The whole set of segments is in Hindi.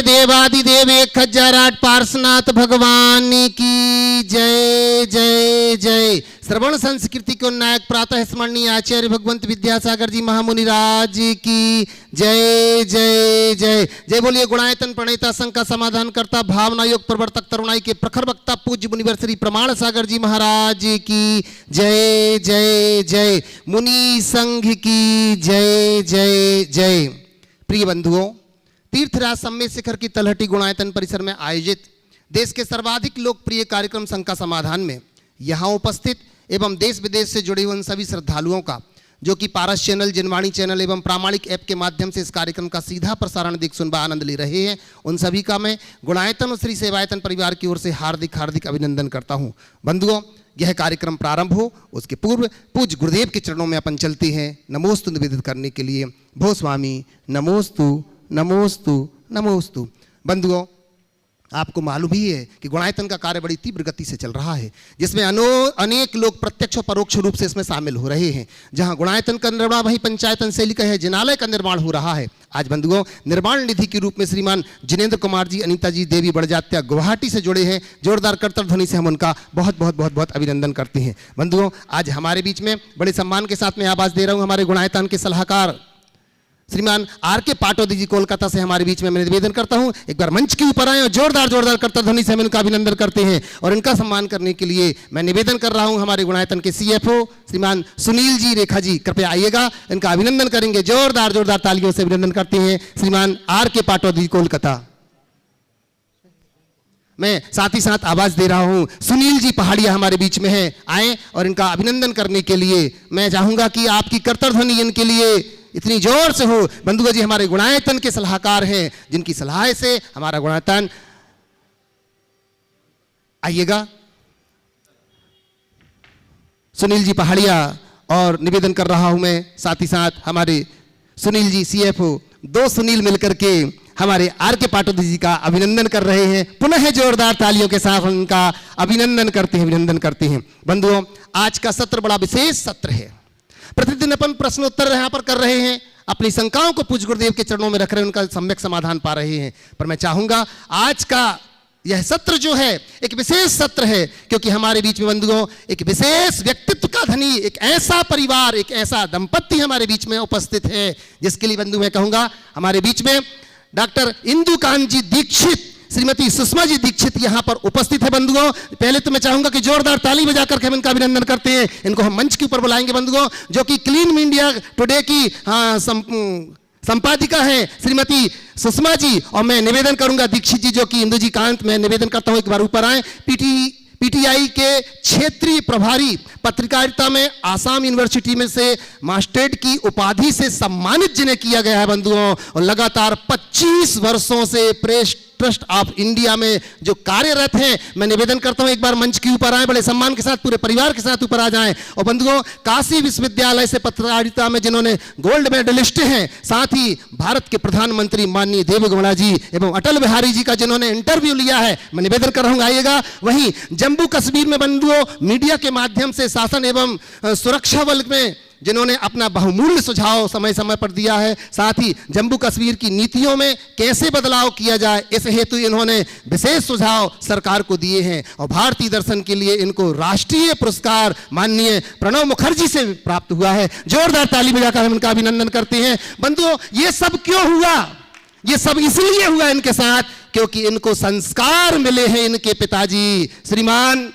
देवादिदेव 1008 पार्श्वनाथ भगवान की जय जय जय। श्रवण संस्कृति को नायक प्रातः स्मरणीय आचार्य भगवंत विद्यासागर जी महामुनि राज की जय जय जय जय। बोलिए गुणायतन प्रणेता संघ का समाधान करता भावना योग प्रवर्तक तरुणाई के प्रखर वक्ता पूज्य मुनिवर श्री प्रमाण सागर जी महाराज की जय जय जय। मुनि संघ की जय जय जय। प्रिय बंधुओं, तीर्थराज सम्मेद शिखर की तलहटी गुणायतन परिसर में आयोजित देश के सर्वाधिक लोकप्रिय कार्यक्रम संघ का समाधान में यहाँ उपस्थित एवं देश विदेश से जुड़े हुए उन सभी श्रद्धालुओं का जो कि पारस चैनल, जनवाणी चैनल एवं प्रामाणिक ऐप के माध्यम से इस कार्यक्रम का सीधा प्रसारण देख सुन आनंद ले रहे हैं, उन सभी का मैं गुणायतन और श्री सेवायतन परिवार की ओर से हार्दिक हार्दिक अभिनंदन करता हूं। बंधुओं, यह कार्यक्रम प्रारंभ हो उसके पूर्व पूज्य गुरुदेव के चरणों में अपन चलते हैं नमोस्तु निवेदित करने के लिए। भो स्वामी नमोस्तु नमोस्तु नमोस्तु। बंधुओं, आपको मालूम ही है कि गुणायतन का कार्य बड़ी तीव्र गति से चल रहा है, जिसमें अनेक लोग प्रत्यक्ष और परोक्ष रूप से इसमें शामिल हो रहे हैं। जहां गुणायतन का निर्माण वहीं पंचायतन शैली का है जिनालय का निर्माण हो रहा है। आज बंधुओं, निर्माण निधि के रूप में श्रीमान जिनेंद्र कुमार जी, अनीता जी, देवी बड़जात्या गुवाहाटी से जुड़े हैं। जोरदार करतल ध्वनि से हम उनका बहुत बहुत बहुत बहुत अभिनंदन करते हैं। बंधुओं, आज हमारे बीच में बड़े सम्मान के साथ में आवाज दे रहा हूँ हमारे गुणायतन के सलाहकार श्रीमान आर के पाटोदी जी कोलकाता से हमारे बीच में मैं निवेदन करता हूं एक बार मंच के ऊपर आए और जोरदार जोरदार करता ध्वनि से हम इनका अभिनंदन करते हैं। और इनका सम्मान करने के लिए मैं निवेदन कर रहा हूं हमारे गुणायतन के CFO श्रीमान सुनील जी रेखा जी, कृपया आइएगा, इनका अभिनंदन करेंगे। जोरदार जोरदार तालियों से अभिनंदन करते हैं श्रीमान आर के पाटोदी कोलकाता। मैं साथ ही साथ आवाज दे रहा हूं सुनील जी पहाड़िया हमारे बीच में है, आए और इनका अभिनंदन करने के लिए मैं चाहूंगा कि आपकी करतल ध्वनि इनके लिए इतनी जोर से हो। बंधुआ जी हमारे गुणायतन के सलाहकार हैं, जिनकी सलाह से हमारा गुणायतन, आइएगा सुनील जी पहाड़िया। और निवेदन कर रहा हूं मैं साथ ही साथ हमारे सुनील जी CFO, दो सुनील मिलकर के हमारे आर के पाटोदी जी का अभिनंदन कर रहे हैं। पुनः जोरदार तालियों के साथ उनका अभिनंदन करते हैं। बंधुओं, आज का सत्र बड़ा विशेष सत्र है। प्रतिदिन अपन प्रश्नोत्तर यहां पर कर रहे हैं, अपनी शंकाओं को पूज्य गुरुदेव के चरणों में रख रहे हैं, उनका सम्यक समाधान पा रहे हैं। पर मैं चाहूंगा आज का यह सत्र जो है एक विशेष सत्र है, क्योंकि हमारे बीच में बंधुओं एक विशेष व्यक्तित्व का धनी, एक ऐसा परिवार, एक ऐसा दंपत्ति हमारे बीच में उपस्थित है, जिसके लिए बंधु मैं कहूंगा हमारे बीच में डॉक्टर इंदुकांत जी दीक्षित, श्रीमती सुषमा जी दीक्षित यहां पर उपस्थित है। बंधुओं, पहले तो मैं चाहूंगा कि जोरदार ताली बजाकर के हम इनका अभिनंदन करते हैं। इनको हम मंच के ऊपर बुलाएंगे बंधुओं, जो कि क्लीन इंडिया टुडे की संपादिका है श्रीमती सुषमा जी। और मैं निवेदन करूंगा दीक्षित जी जो कि इंदु जी कांत, मैं निवेदन करता हूं एक बार ऊपर आए। PTI के क्षेत्रीय प्रभारी पत्रकारिता में आसाम यूनिवर्सिटी में से मास्टरेट की उपाधि से सम्मानित जिन्हें किया गया है बंधुओं, और लगातार 25 वर्षों से प्रेस ट्रस्ट ऑफ इंडिया में जो कार्यरत हैं, मैं निवेदन करता हूं एक बार मंच के ऊपर आए, बड़े सम्मान के साथ पूरे परिवार के साथ ऊपर आ जाएं। और बंधुओं, काशी विश्वविद्यालय से पत्रकारिता में जिन्होंने गोल्ड मेडलिस्ट हैं, साथ ही भारत के प्रधानमंत्री माननीय देवेगौड़ा जी एवं अटल बिहारी जी का जिन्होंने इंटरव्यू लिया है, मैं निवेदन कर रहा हूं आइएगा। वहीं जम्मू कश्मीर में बंधुओं मीडिया के माध्यम से शासन एवं सुरक्षा बल में जिन्होंने अपना बहुमूल्य सुझाव समय समय पर दिया है, साथ ही जम्मू कश्मीर की नीतियों में कैसे बदलाव किया जाए इस हेतु इन्होंने विशेष सुझाव सरकार को दिए हैं। और भारतीय दर्शन के लिए इनको राष्ट्रीय पुरस्कार माननीय प्रणब मुखर्जी से प्राप्त हुआ है। जोरदार ताली बजाकर हम इनका अभिनंदन करते हैं। बंधुओं, ये सब क्यों हुआ? ये सब इसलिए हुआ इनके साथ क्योंकि इनको संस्कार मिले हैं इनके पिताजी श्रीमान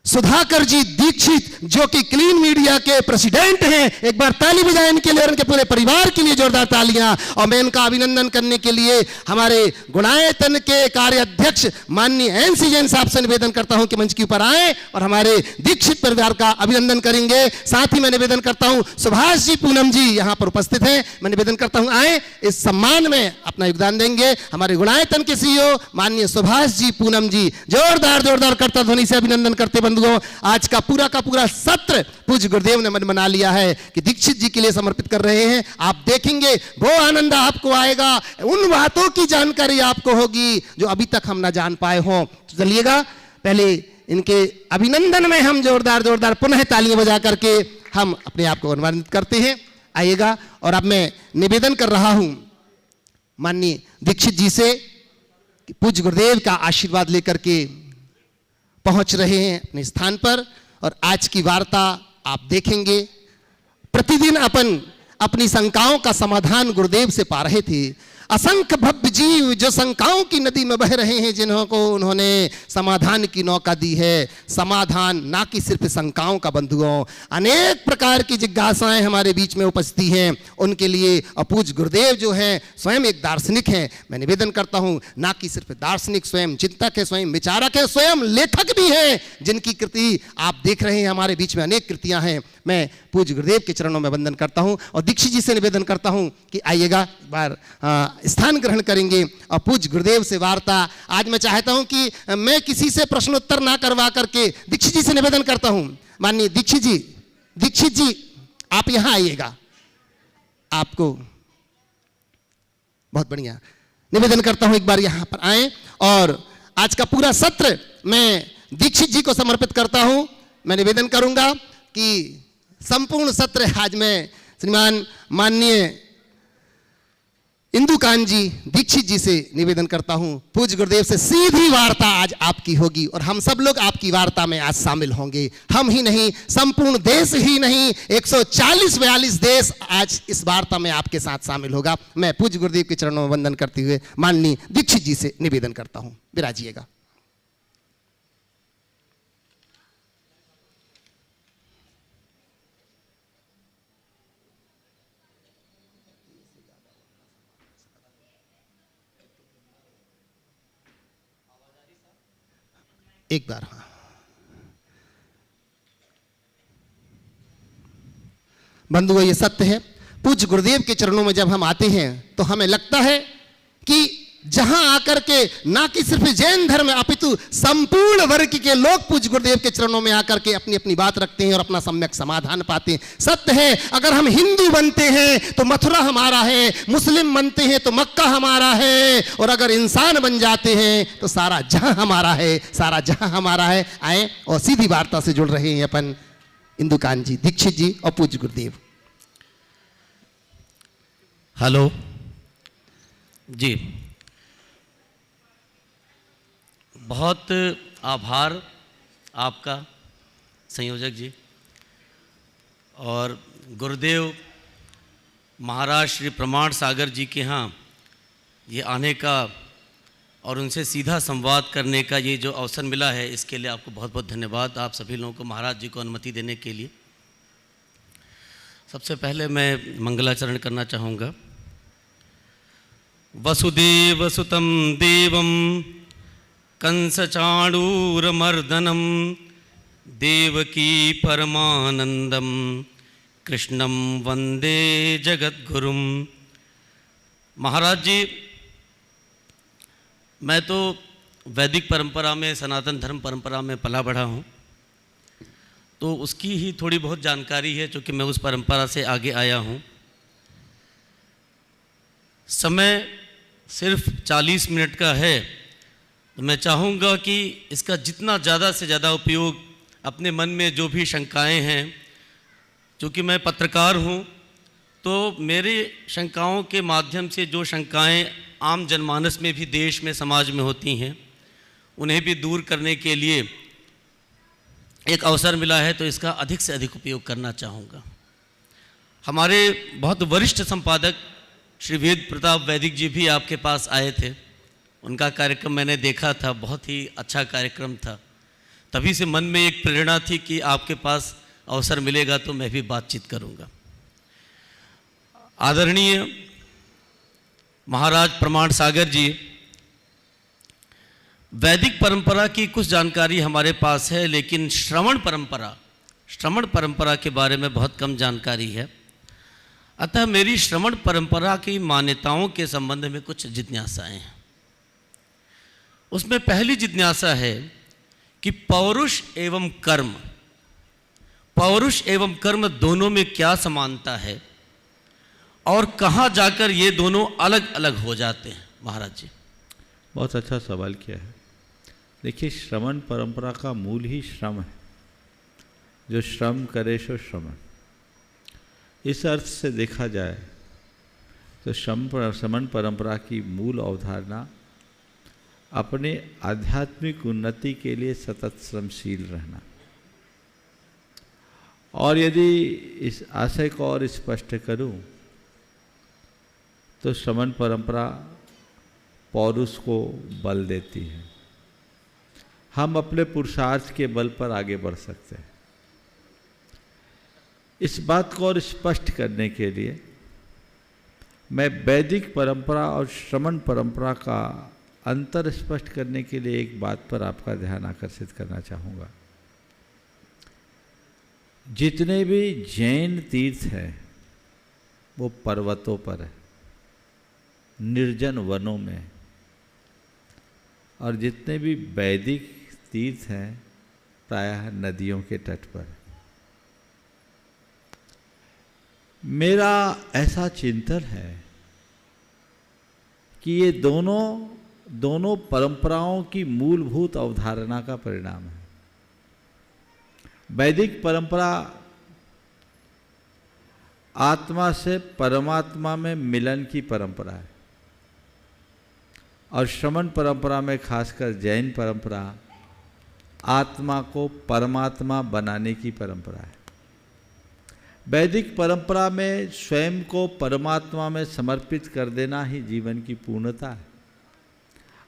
सुधाकर जी दीक्षित, जो कि क्लीन मीडिया के प्रेसिडेंट हैं। एक बार ताली बजाएं इनके लिए और इनके पूरे परिवार के लिए जोरदार तालियां। और मैं इनका अभिनंदन करने के लिए हमारे गुणायतन के कार्याध्यक्ष माननीय NC जैन साहब से निवेदन करता हूं कि मंच के ऊपर आए और हमारे दीक्षित परिवार का अभिनंदन करेंगे। साथ ही मैं निवेदन करता हूं सुभाष जी पूनम जी यहां पर उपस्थित हैं, मैं निवेदन करता हूं आए, इस सम्मान में अपना योगदान देंगे। हमारे गुणायतन के CEO माननीय सुभाष जी पूनम जी, जोरदार जोरदार करता ध्वनि से अभिनंदन करते। बंधुओं, आज का पूरा सत्र पूज्य गुरुदेव ने मन बना लिया है कि दीक्षित जी के लिए समर्पित कर रहे हैं। आप देखेंगे वो आनंद आपको आएगा, उन बातों की जानकारी आपको होगी जो अभी तक हम ना जान पाए हों। तो चलिएगा, पहले इनके अभिनंदन में हम जोरदार जोरदार पुनः तालियां बजा करके हम अपने आप को अनुमानित करते हैं। आइएगा। और अब मैं निवेदन कर रहा हूं माननीय दीक्षित जी से पूज्य गुरुदेव का आशीर्वाद लेकर के पहुंच रहे हैं अपने स्थान पर। और आज की वार्ता आप देखेंगे, प्रतिदिन अपन अपनी शंकाओं का समाधान गुरुदेव से पा रहे थे। असंख्य भव्य जीव जो शंकाओं की नदी में बह रहे हैं, जिन्हों को उन्होंने समाधान की नौका दी है। समाधान ना कि सिर्फ शंकाओं का बंधुओं, अनेक प्रकार की जिज्ञासाएं हमारे बीच में उपस्थित हैं, उनके लिए अपूज्य गुरुदेव जो हैं स्वयं एक दार्शनिक हैं। मैं निवेदन करता हूं, ना कि सिर्फ दार्शनिक, स्वयं चिंतक है, स्वयं विचारक है, स्वयं लेखक भी हैं, जिनकी कृति आप देख रहे हैं। हमारे बीच में अनेक कृतियां हैं। मैं पूज्य गुरुदेव के चरणों में वंदन करता हूं और दीक्षित जी से निवेदन करता हूं कि आइएगा, एक बार स्थान ग्रहण करेंगे और पूज्य गुरुदेव से वार्ता। आज मैं चाहता हूं कि मैं किसी से प्रश्नोत्तर ना करवा करके दीक्षित जी से निवेदन करता हूं, माननीय दीक्षित जी आप यहां आइएगा। आपको बहुत बढ़िया निवेदन करता हूं, एक बार यहां पर आए और आज का पूरा सत्र मैं दीक्षित जी को समर्पित करता हूं। मैं निवेदन करूंगा कि संपूर्ण सत्र आज मैं श्रीमान माननीय इंदुकांत जी दीक्षित जी से निवेदन करता हूं, पूज्य गुरुदेव से सीधी वार्ता आज आपकी होगी और हम सब लोग आपकी वार्ता में आज शामिल होंगे। हम ही नहीं, संपूर्ण देश ही नहीं, 140-42 देश आज इस वार्ता में आपके साथ शामिल होगा। मैं पूज्य गुरुदेव के चरणों में वंदन करते हुए माननीय दीक्षित जी से निवेदन करता हूं, विराजिएगा। एक बार हाँ, बंधुओं ये सत्य है, पूज्य गुरुदेव के चरणों में जब हम आते हैं तो हमें लगता है कि जहां आकर के ना कि सिर्फ जैन धर्म अपितु संपूर्ण वर्ग के लोग पूज्य गुरुदेव के चरणों में आकर के अपनी अपनी बात रखते हैं और अपना सम्यक समाधान पाते हैं। सत्य है, अगर हम हिंदू बनते हैं तो मथुरा हमारा है, मुस्लिम बनते हैं तो मक्का हमारा है, और अगर इंसान बन जाते हैं तो सारा जहां हमारा है, सारा जहां हमारा है। आए और सीधी वार्ता से जुड़ रहे हैं अपन इंदुकांत जी, दीक्षित जी और पूज्य गुरुदेव। हेलो जी, बहुत आभार आपका संयोजक जी और गुरुदेव महाराज श्री प्रमाण सागर जी के यहाँ ये आने का और उनसे सीधा संवाद करने का ये जो अवसर मिला है, इसके लिए आपको बहुत बहुत धन्यवाद। आप सभी लोगों को, महाराज जी को अनुमति देने के लिए। सबसे पहले मैं मंगलाचरण करना चाहूँगा। वसुदेव सुतं देवं कंसचाणूरमर्दनं देवकी परमानंदम कृष्णं वंदे जगद्गुरुम। महाराज जी, मैं तो वैदिक परंपरा में, सनातन धर्म परंपरा में पला बढ़ा हूँ, तो उसकी ही थोड़ी बहुत जानकारी है, चूँकि मैं उस परंपरा से आगे आया हूँ। समय सिर्फ 40 मिनट का है, तो मैं चाहूँगा कि इसका जितना ज़्यादा से ज़्यादा उपयोग अपने मन में जो भी शंकाएं हैं, चूँकि मैं पत्रकार हूँ तो मेरी शंकाओं के माध्यम से जो शंकाएं आम जनमानस में भी, देश में, समाज में होती हैं, उन्हें भी दूर करने के लिए एक अवसर मिला है, तो इसका अधिक से अधिक उपयोग करना चाहूँगा। हमारे बहुत वरिष्ठ संपादक श्री वेद प्रताप वैदिक जी भी आपके पास आए थे, उनका कार्यक्रम मैंने देखा था, बहुत ही अच्छा कार्यक्रम था। तभी से मन में एक प्रेरणा थी कि आपके पास अवसर मिलेगा तो मैं भी बातचीत करूंगा। आदरणीय महाराज प्रमाण सागर जी, वैदिक परंपरा की कुछ जानकारी हमारे पास है, लेकिन श्रवण परंपरा के बारे में बहुत कम जानकारी है। अतः मेरी श्रवण परंपरा की मान्यताओं के संबंध में कुछ जिज्ञासाएं हैं। उसमें पहली जिज्ञासा है कि पौरुष एवं कर्म दोनों में क्या समानता है और कहाँ जाकर ये दोनों अलग अलग हो जाते हैं। महाराज जी, बहुत अच्छा सवाल किया है। देखिए, श्रवण परंपरा का मूल ही श्रम है। जो श्रम करे सो श्रवण। इस अर्थ से देखा जाए तो श्रमण परंपरा की मूल अवधारणा अपने आध्यात्मिक उन्नति के लिए सतत श्रमशील रहना। और यदि इस आशय को और स्पष्ट करूं तो श्रमण परंपरा पौरुष को बल देती है। हम अपने पुरुषार्थ के बल पर आगे बढ़ सकते हैं। इस बात को और स्पष्ट करने के लिए मैं वैदिक परंपरा और श्रमण परंपरा का अंतर स्पष्ट करने के लिए एक बात पर आपका ध्यान आकर्षित करना चाहूँगा। जितने भी जैन तीर्थ हैं वो पर्वतों पर है, निर्जन वनों में, और जितने भी वैदिक तीर्थ हैं प्रायः नदियों के तट पर। मेरा ऐसा चिंतन है कि ये दोनों परंपराओं की मूलभूत अवधारणा का परिणाम है। वैदिक परंपरा आत्मा से परमात्मा में मिलन की परंपरा है, और श्रमण परंपरा में खासकर जैन परंपरा आत्मा को परमात्मा बनाने की परंपरा है। वैदिक परंपरा में स्वयं को परमात्मा में समर्पित कर देना ही जीवन की पूर्णता है,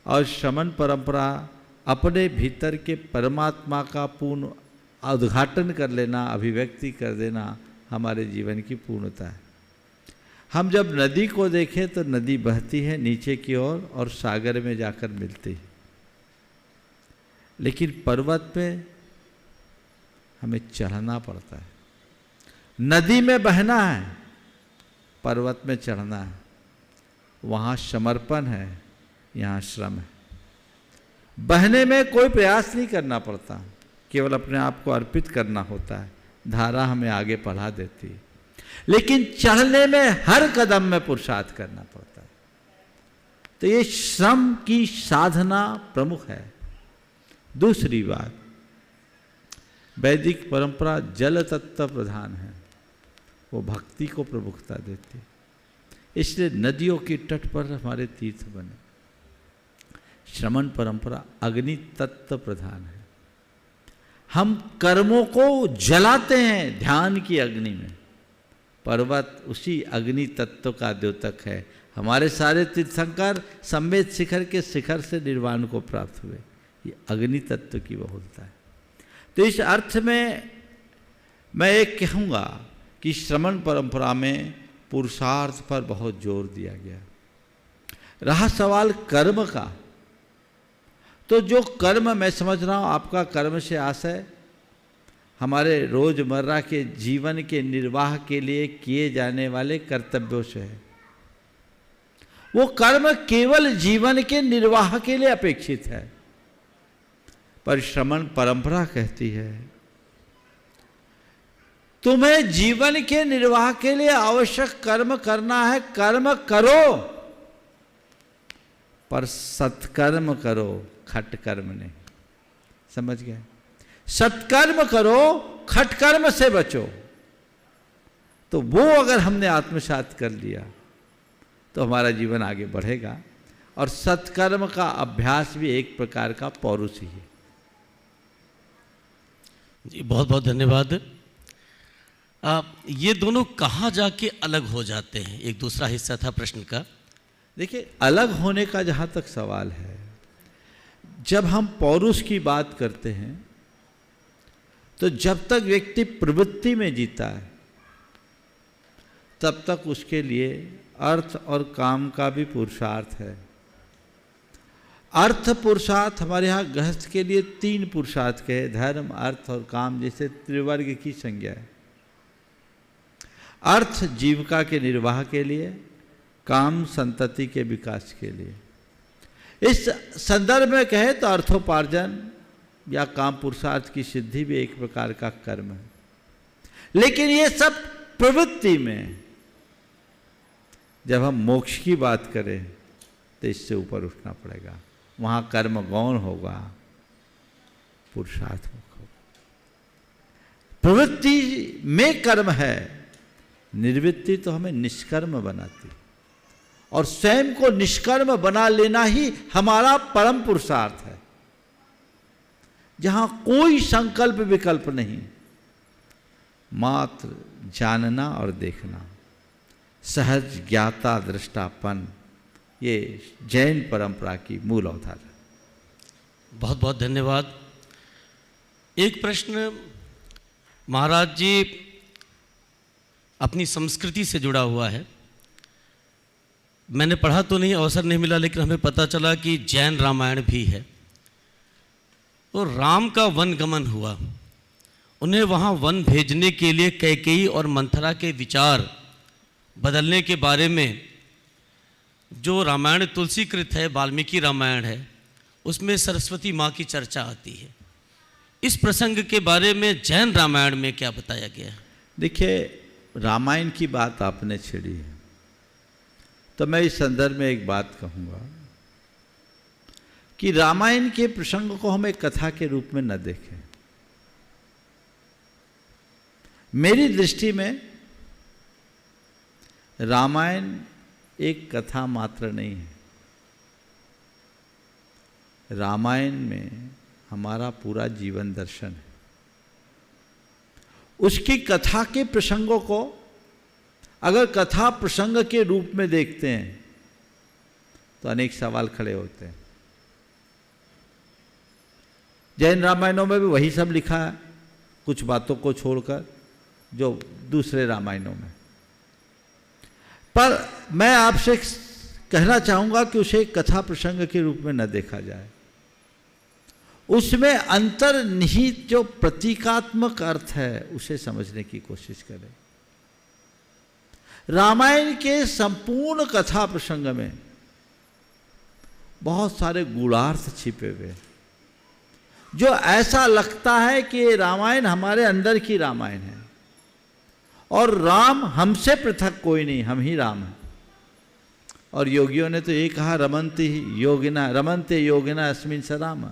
और श्रमण परंपरा अपने भीतर के परमात्मा का पूर्ण उद्घाटन कर लेना, अभिव्यक्ति कर देना हमारे जीवन की पूर्णता है। हम जब नदी को देखें तो नदी बहती है नीचे की ओर और सागर में जाकर मिलती है, लेकिन पर्वत में हमें चढ़ना पड़ता है। नदी में बहना है, पर्वत में चढ़ना है। वहाँ समर्पण है, यहाँ श्रम है। बहने में कोई प्रयास नहीं करना पड़ता, केवल अपने आप को अर्पित करना होता है। धारा हमें आगे बढ़ा देती है, लेकिन चढ़ने में हर कदम में पुरुषार्थ करना पड़ता है। तो ये श्रम की साधना प्रमुख है। दूसरी बात, वैदिक परंपरा जल तत्व प्रधान है, वो भक्ति को प्रमुखता देती है। इसलिए नदियों के तट पर हमारे तीर्थ बने। श्रमण परंपरा अग्नि तत्व प्रधान है। हम कर्मों को जलाते हैं ध्यान की अग्नि में। पर्वत उसी अग्नि तत्व का द्योतक है। हमारे सारे तीर्थंकर संवेद शिखर के शिखर से निर्वाण को प्राप्त हुए। ये अग्नि तत्व की बहुलता है। तो इस अर्थ में मैं एक कहूँगा कि श्रमण परंपरा में पुरुषार्थ पर बहुत जोर दिया गया। रहा सवाल कर्म का, तो जो कर्म मैं समझ रहा हूँ आपका कर्म से आशय हमारे रोजमर्रा के जीवन के निर्वाह के लिए किए जाने वाले कर्तव्यों से है। वो कर्म केवल जीवन के निर्वाह के लिए अपेक्षित है, पर श्रमण परंपरा कहती है तुम्हें जीवन के निर्वाह के लिए आवश्यक कर्म करना है, कर्म करो, पर सत्कर्म करो, खटकर्म नहीं। समझ गए? सत्कर्म करो, खटकर्म से बचो। तो वो अगर हमने आत्मसात कर लिया तो हमारा जीवन आगे बढ़ेगा। और सत्कर्म का अभ्यास भी एक प्रकार का पौरुष ही है। जी बहुत बहुत धन्यवाद। ये दोनों कहाँ जाके अलग हो जाते हैं? एक दूसरा हिस्सा था प्रश्न का। देखिए, अलग होने का जहाँ तक सवाल है, जब हम पौरुष की बात करते हैं तो जब तक व्यक्ति प्रवृत्ति में जीता है तब तक उसके लिए अर्थ और काम का भी पुरुषार्थ है। अर्थ पुरुषार्थ हमारे यहाँ गृहस्थ के लिए 3 पुरुषार्थ के हैं, धर्म, अर्थ और काम, जैसे त्रिवर्ग की संज्ञा है। अर्थ जीविका के निर्वाह के लिए, काम संतति के विकास के लिए। इस संदर्भ में कहे तो अर्थोपार्जन या काम पुरुषार्थ की सिद्धि भी एक प्रकार का कर्म है, लेकिन ये सब प्रवृत्ति में। जब हम मोक्ष की बात करें तो इससे ऊपर उठना पड़ेगा। वहाँ कर्म गौण होगा, पुरुषार्थ मुख होगा। प्रवृत्ति में कर्म है, निर्वृत्ति तो हमें निष्कर्म बनाती। और स्वयं को निष्कर्म बना लेना ही हमारा परम पुरुषार्थ है, जहां कोई संकल्प विकल्प नहीं, मात्र जानना और देखना, सहज ज्ञाता दृष्टापन, ये जैन परंपरा की मूल अवधारणा। बहुत बहुत धन्यवाद। एक प्रश्न महाराज जी अपनी संस्कृति से जुड़ा हुआ है। मैंने पढ़ा तो नहीं, अवसर नहीं मिला, लेकिन हमें पता चला कि जैन रामायण भी है। तो राम का वनगमन हुआ, उन्हें वहाँ वन भेजने के लिए कैकेयी और मंथरा के विचार बदलने के बारे में जो रामायण तुलसीकृत है, वाल्मीकि रामायण है, उसमें सरस्वती माँ की चर्चा आती है। इस प्रसंग के बारे में जैन रामायण में क्या बताया गया है? देखिए, रामायण की बात आपने छेड़ी है, तो मैं इस संदर्भ में एक बात कहूँगा कि रामायण के प्रसंग को हम एक कथा के रूप में न देखें। मेरी दृष्टि में रामायण एक कथा मात्र नहीं है। रामायण में हमारा पूरा जीवन दर्शन है। उसकी कथा के प्रसंगों को अगर कथा प्रसंग के रूप में देखते हैं तो अनेक सवाल खड़े होते हैं। जैन रामायणों में भी वही सब लिखा है, कुछ बातों को छोड़कर जो दूसरे रामायणों में। पर मैं आपसे कहना चाहूंगा कि उसे कथा प्रसंग के रूप में न देखा जाए। उसमें अंतर्निहित जो प्रतीकात्मक अर्थ है उसे समझने की कोशिश करें। रामायण के संपूर्ण कथा प्रसंग में बहुत सारे गूढ़ार्थ छिपे हुए, जो ऐसा लगता है कि रामायण हमारे अंदर की रामायण है और राम हमसे पृथक कोई नहीं, हम ही राम हैं। और योगियों ने तो ये कहा, रमन्ते योगिना अस्मिन् स राम।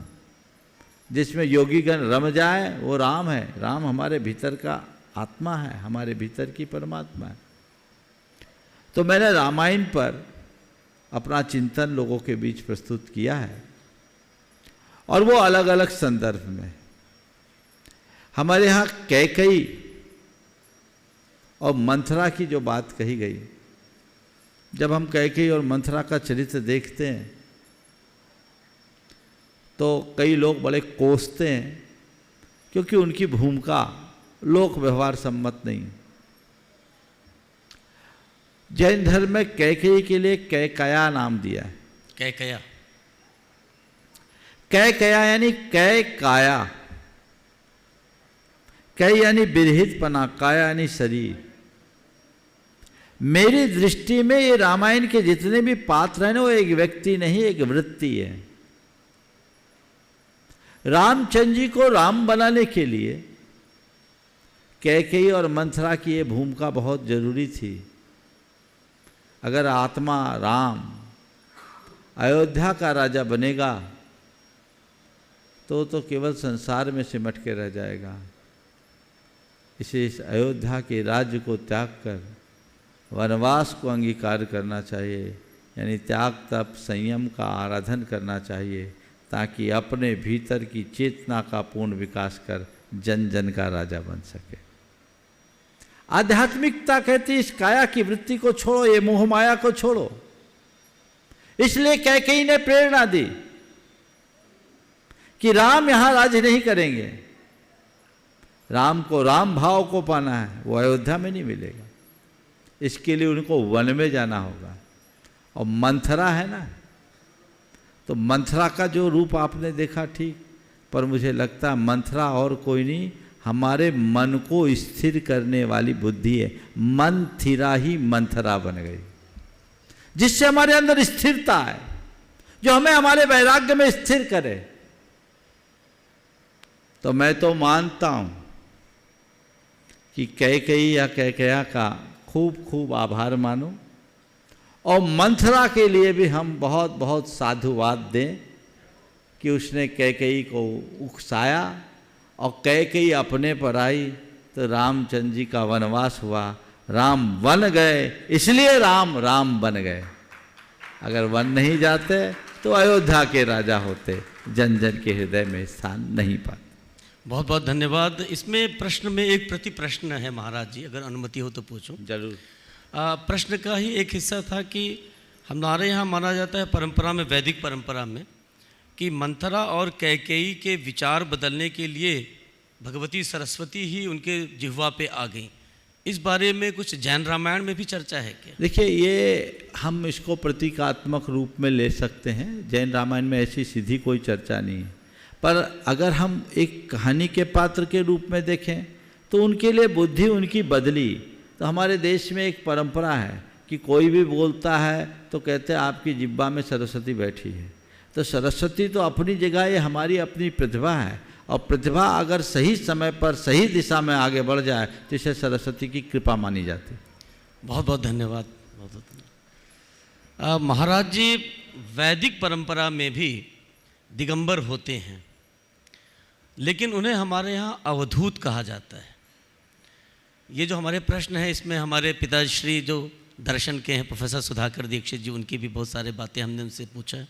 जिसमें योगीगण रम जाए वो राम है। राम हमारे भीतर का आत्मा है, हमारे भीतर की परमात्मा है। तो मैंने रामायण पर अपना चिंतन लोगों के बीच प्रस्तुत किया है, और वो अलग अलग संदर्भ में। हमारे यहाँ कैकेयी और मंथरा की जो बात कही गई, जब हम कैकेयी और मंथरा का चरित्र देखते हैं तो कई लोग बड़े कोसते हैं, क्योंकि उनकी भूमिका लोक व्यवहार सम्मत नहीं। जैन धर्म में कैकेयी के लिए कैकया नाम दिया है। कैकया, कैकया यानी कै काया। कै यानी विरहितपना, काया यानी शरीर। मेरी दृष्टि में ये रामायण के जितने भी पात्र हैं वो एक व्यक्ति नहीं, एक वृत्ति है। रामचंद्र जी को राम बनाने के लिए कैकेयी और मंथरा की ये भूमिका बहुत जरूरी थी। अगर आत्मा राम अयोध्या का राजा बनेगा तो केवल संसार में सिमट के रह जाएगा। इसे इस अयोध्या के राज्य को त्याग कर वनवास को अंगीकार करना चाहिए, यानी त्याग तप संयम का आराधन करना चाहिए, ताकि अपने भीतर की चेतना का पूर्ण विकास कर जन जन का राजा बन सके। आध्यात्मिकता कहती है इस काया की वृत्ति को छोड़ो, ये मोह माया को छोड़ो। इसलिए कैकेयी ने प्रेरणा दी कि राम यहां राज्य नहीं करेंगे, राम को राम भाव को पाना है, वो अयोध्या में नहीं मिलेगा। इसके लिए उनको वन में जाना होगा। और मंथरा है ना, तो मंथरा का जो रूप आपने देखा ठीक, पर मुझे लगता है मंथरा और कोई नहीं, हमारे मन को स्थिर करने वाली बुद्धि है। मंथिरा ही मंथरा बन गई, जिससे हमारे अंदर स्थिरता है, जो हमें हमारे वैराग्य में स्थिर करे। तो मैं तो मानता हूं कि कैकेयी या कैकेया का खूब खूब आभार मानो, और मंथरा के लिए भी हम बहुत बहुत साधुवाद दें कि उसने कैकेयी को उकसाया और कैकेयी अपने पर आई, तो रामचंद्र जी का वनवास हुआ। राम वन गए, इसलिए राम राम बन गए। अगर वन नहीं जाते तो अयोध्या के राजा होते, जन जन के हृदय में स्थान नहीं पाते। बहुत बहुत धन्यवाद। इसमें प्रश्न में एक प्रति प्रश्न है महाराज जी, अगर अनुमति हो तो पूछूं। जरूर। प्रश्न का ही एक हिस्सा था कि हमारे यहाँ माना जाता है परंपरा में, वैदिक परंपरा में, कि मंथरा और कैकेयी के विचार बदलने के लिए भगवती सरस्वती ही उनके जिह्वा पे आ गई। इस बारे में कुछ जैन रामायण में भी चर्चा है क्या? देखिए, ये हम इसको प्रतीकात्मक रूप में ले सकते हैं। जैन रामायण में ऐसी सीधी कोई चर्चा नहीं है, पर अगर हम एक कहानी के पात्र के रूप में देखें तो उनके लिए बुद्धि उनकी बदली। तो हमारे देश में एक परंपरा है कि कोई भी बोलता है तो कहते हैं आपकी जिह्वा में सरस्वती बैठी है। तो सरस्वती तो अपनी जगह, ये हमारी अपनी प्रतिभा है, और प्रतिभा अगर सही समय पर सही दिशा में आगे बढ़ जाए तो इसे सरस्वती की कृपा मानी जाती है। बहुत बहुत धन्यवाद। बहुत बहुत धन्यवाद। महाराज जी, वैदिक परंपरा में भी दिगंबर होते हैं, लेकिन उन्हें हमारे यहाँ अवधूत कहा जाता है। ये जो हमारे प्रश्न है, इसमें हमारे पिताश्री जो दर्शन के हैं प्रोफेसर सुधाकर दीक्षित जी, उनकी भी बहुत सारे बातें हमने उनसे पूछा है।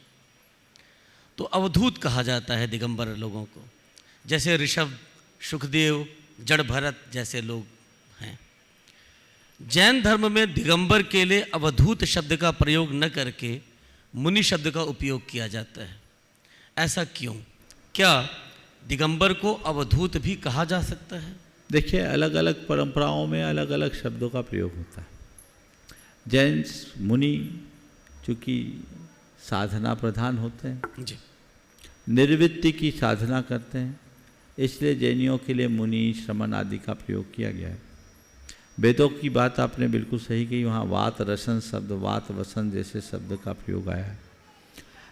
तो अवधूत कहा जाता है दिगंबर लोगों को, जैसे ऋषभ, सुखदेव, जड़ भरत जैसे लोग हैं। जैन धर्म में दिगंबर के लिए अवधूत शब्द का प्रयोग न करके मुनि शब्द का उपयोग किया जाता है। ऐसा क्यों? क्या दिगंबर को अवधूत भी कहा जा सकता है? देखिए, अलग अलग परंपराओं में अलग अलग शब्दों का प्रयोग होता है। जैन मुनि चूँकि साधना प्रधान होते हैं जी, निर्वृत्ति की साधना करते हैं, इसलिए जैनियों के लिए मुनि, श्रमण आदि का प्रयोग किया गया है। वेदों की बात आपने बिल्कुल सही कही, वहाँ वात रसन शब्द, वात वसन जैसे शब्द का प्रयोग आया है।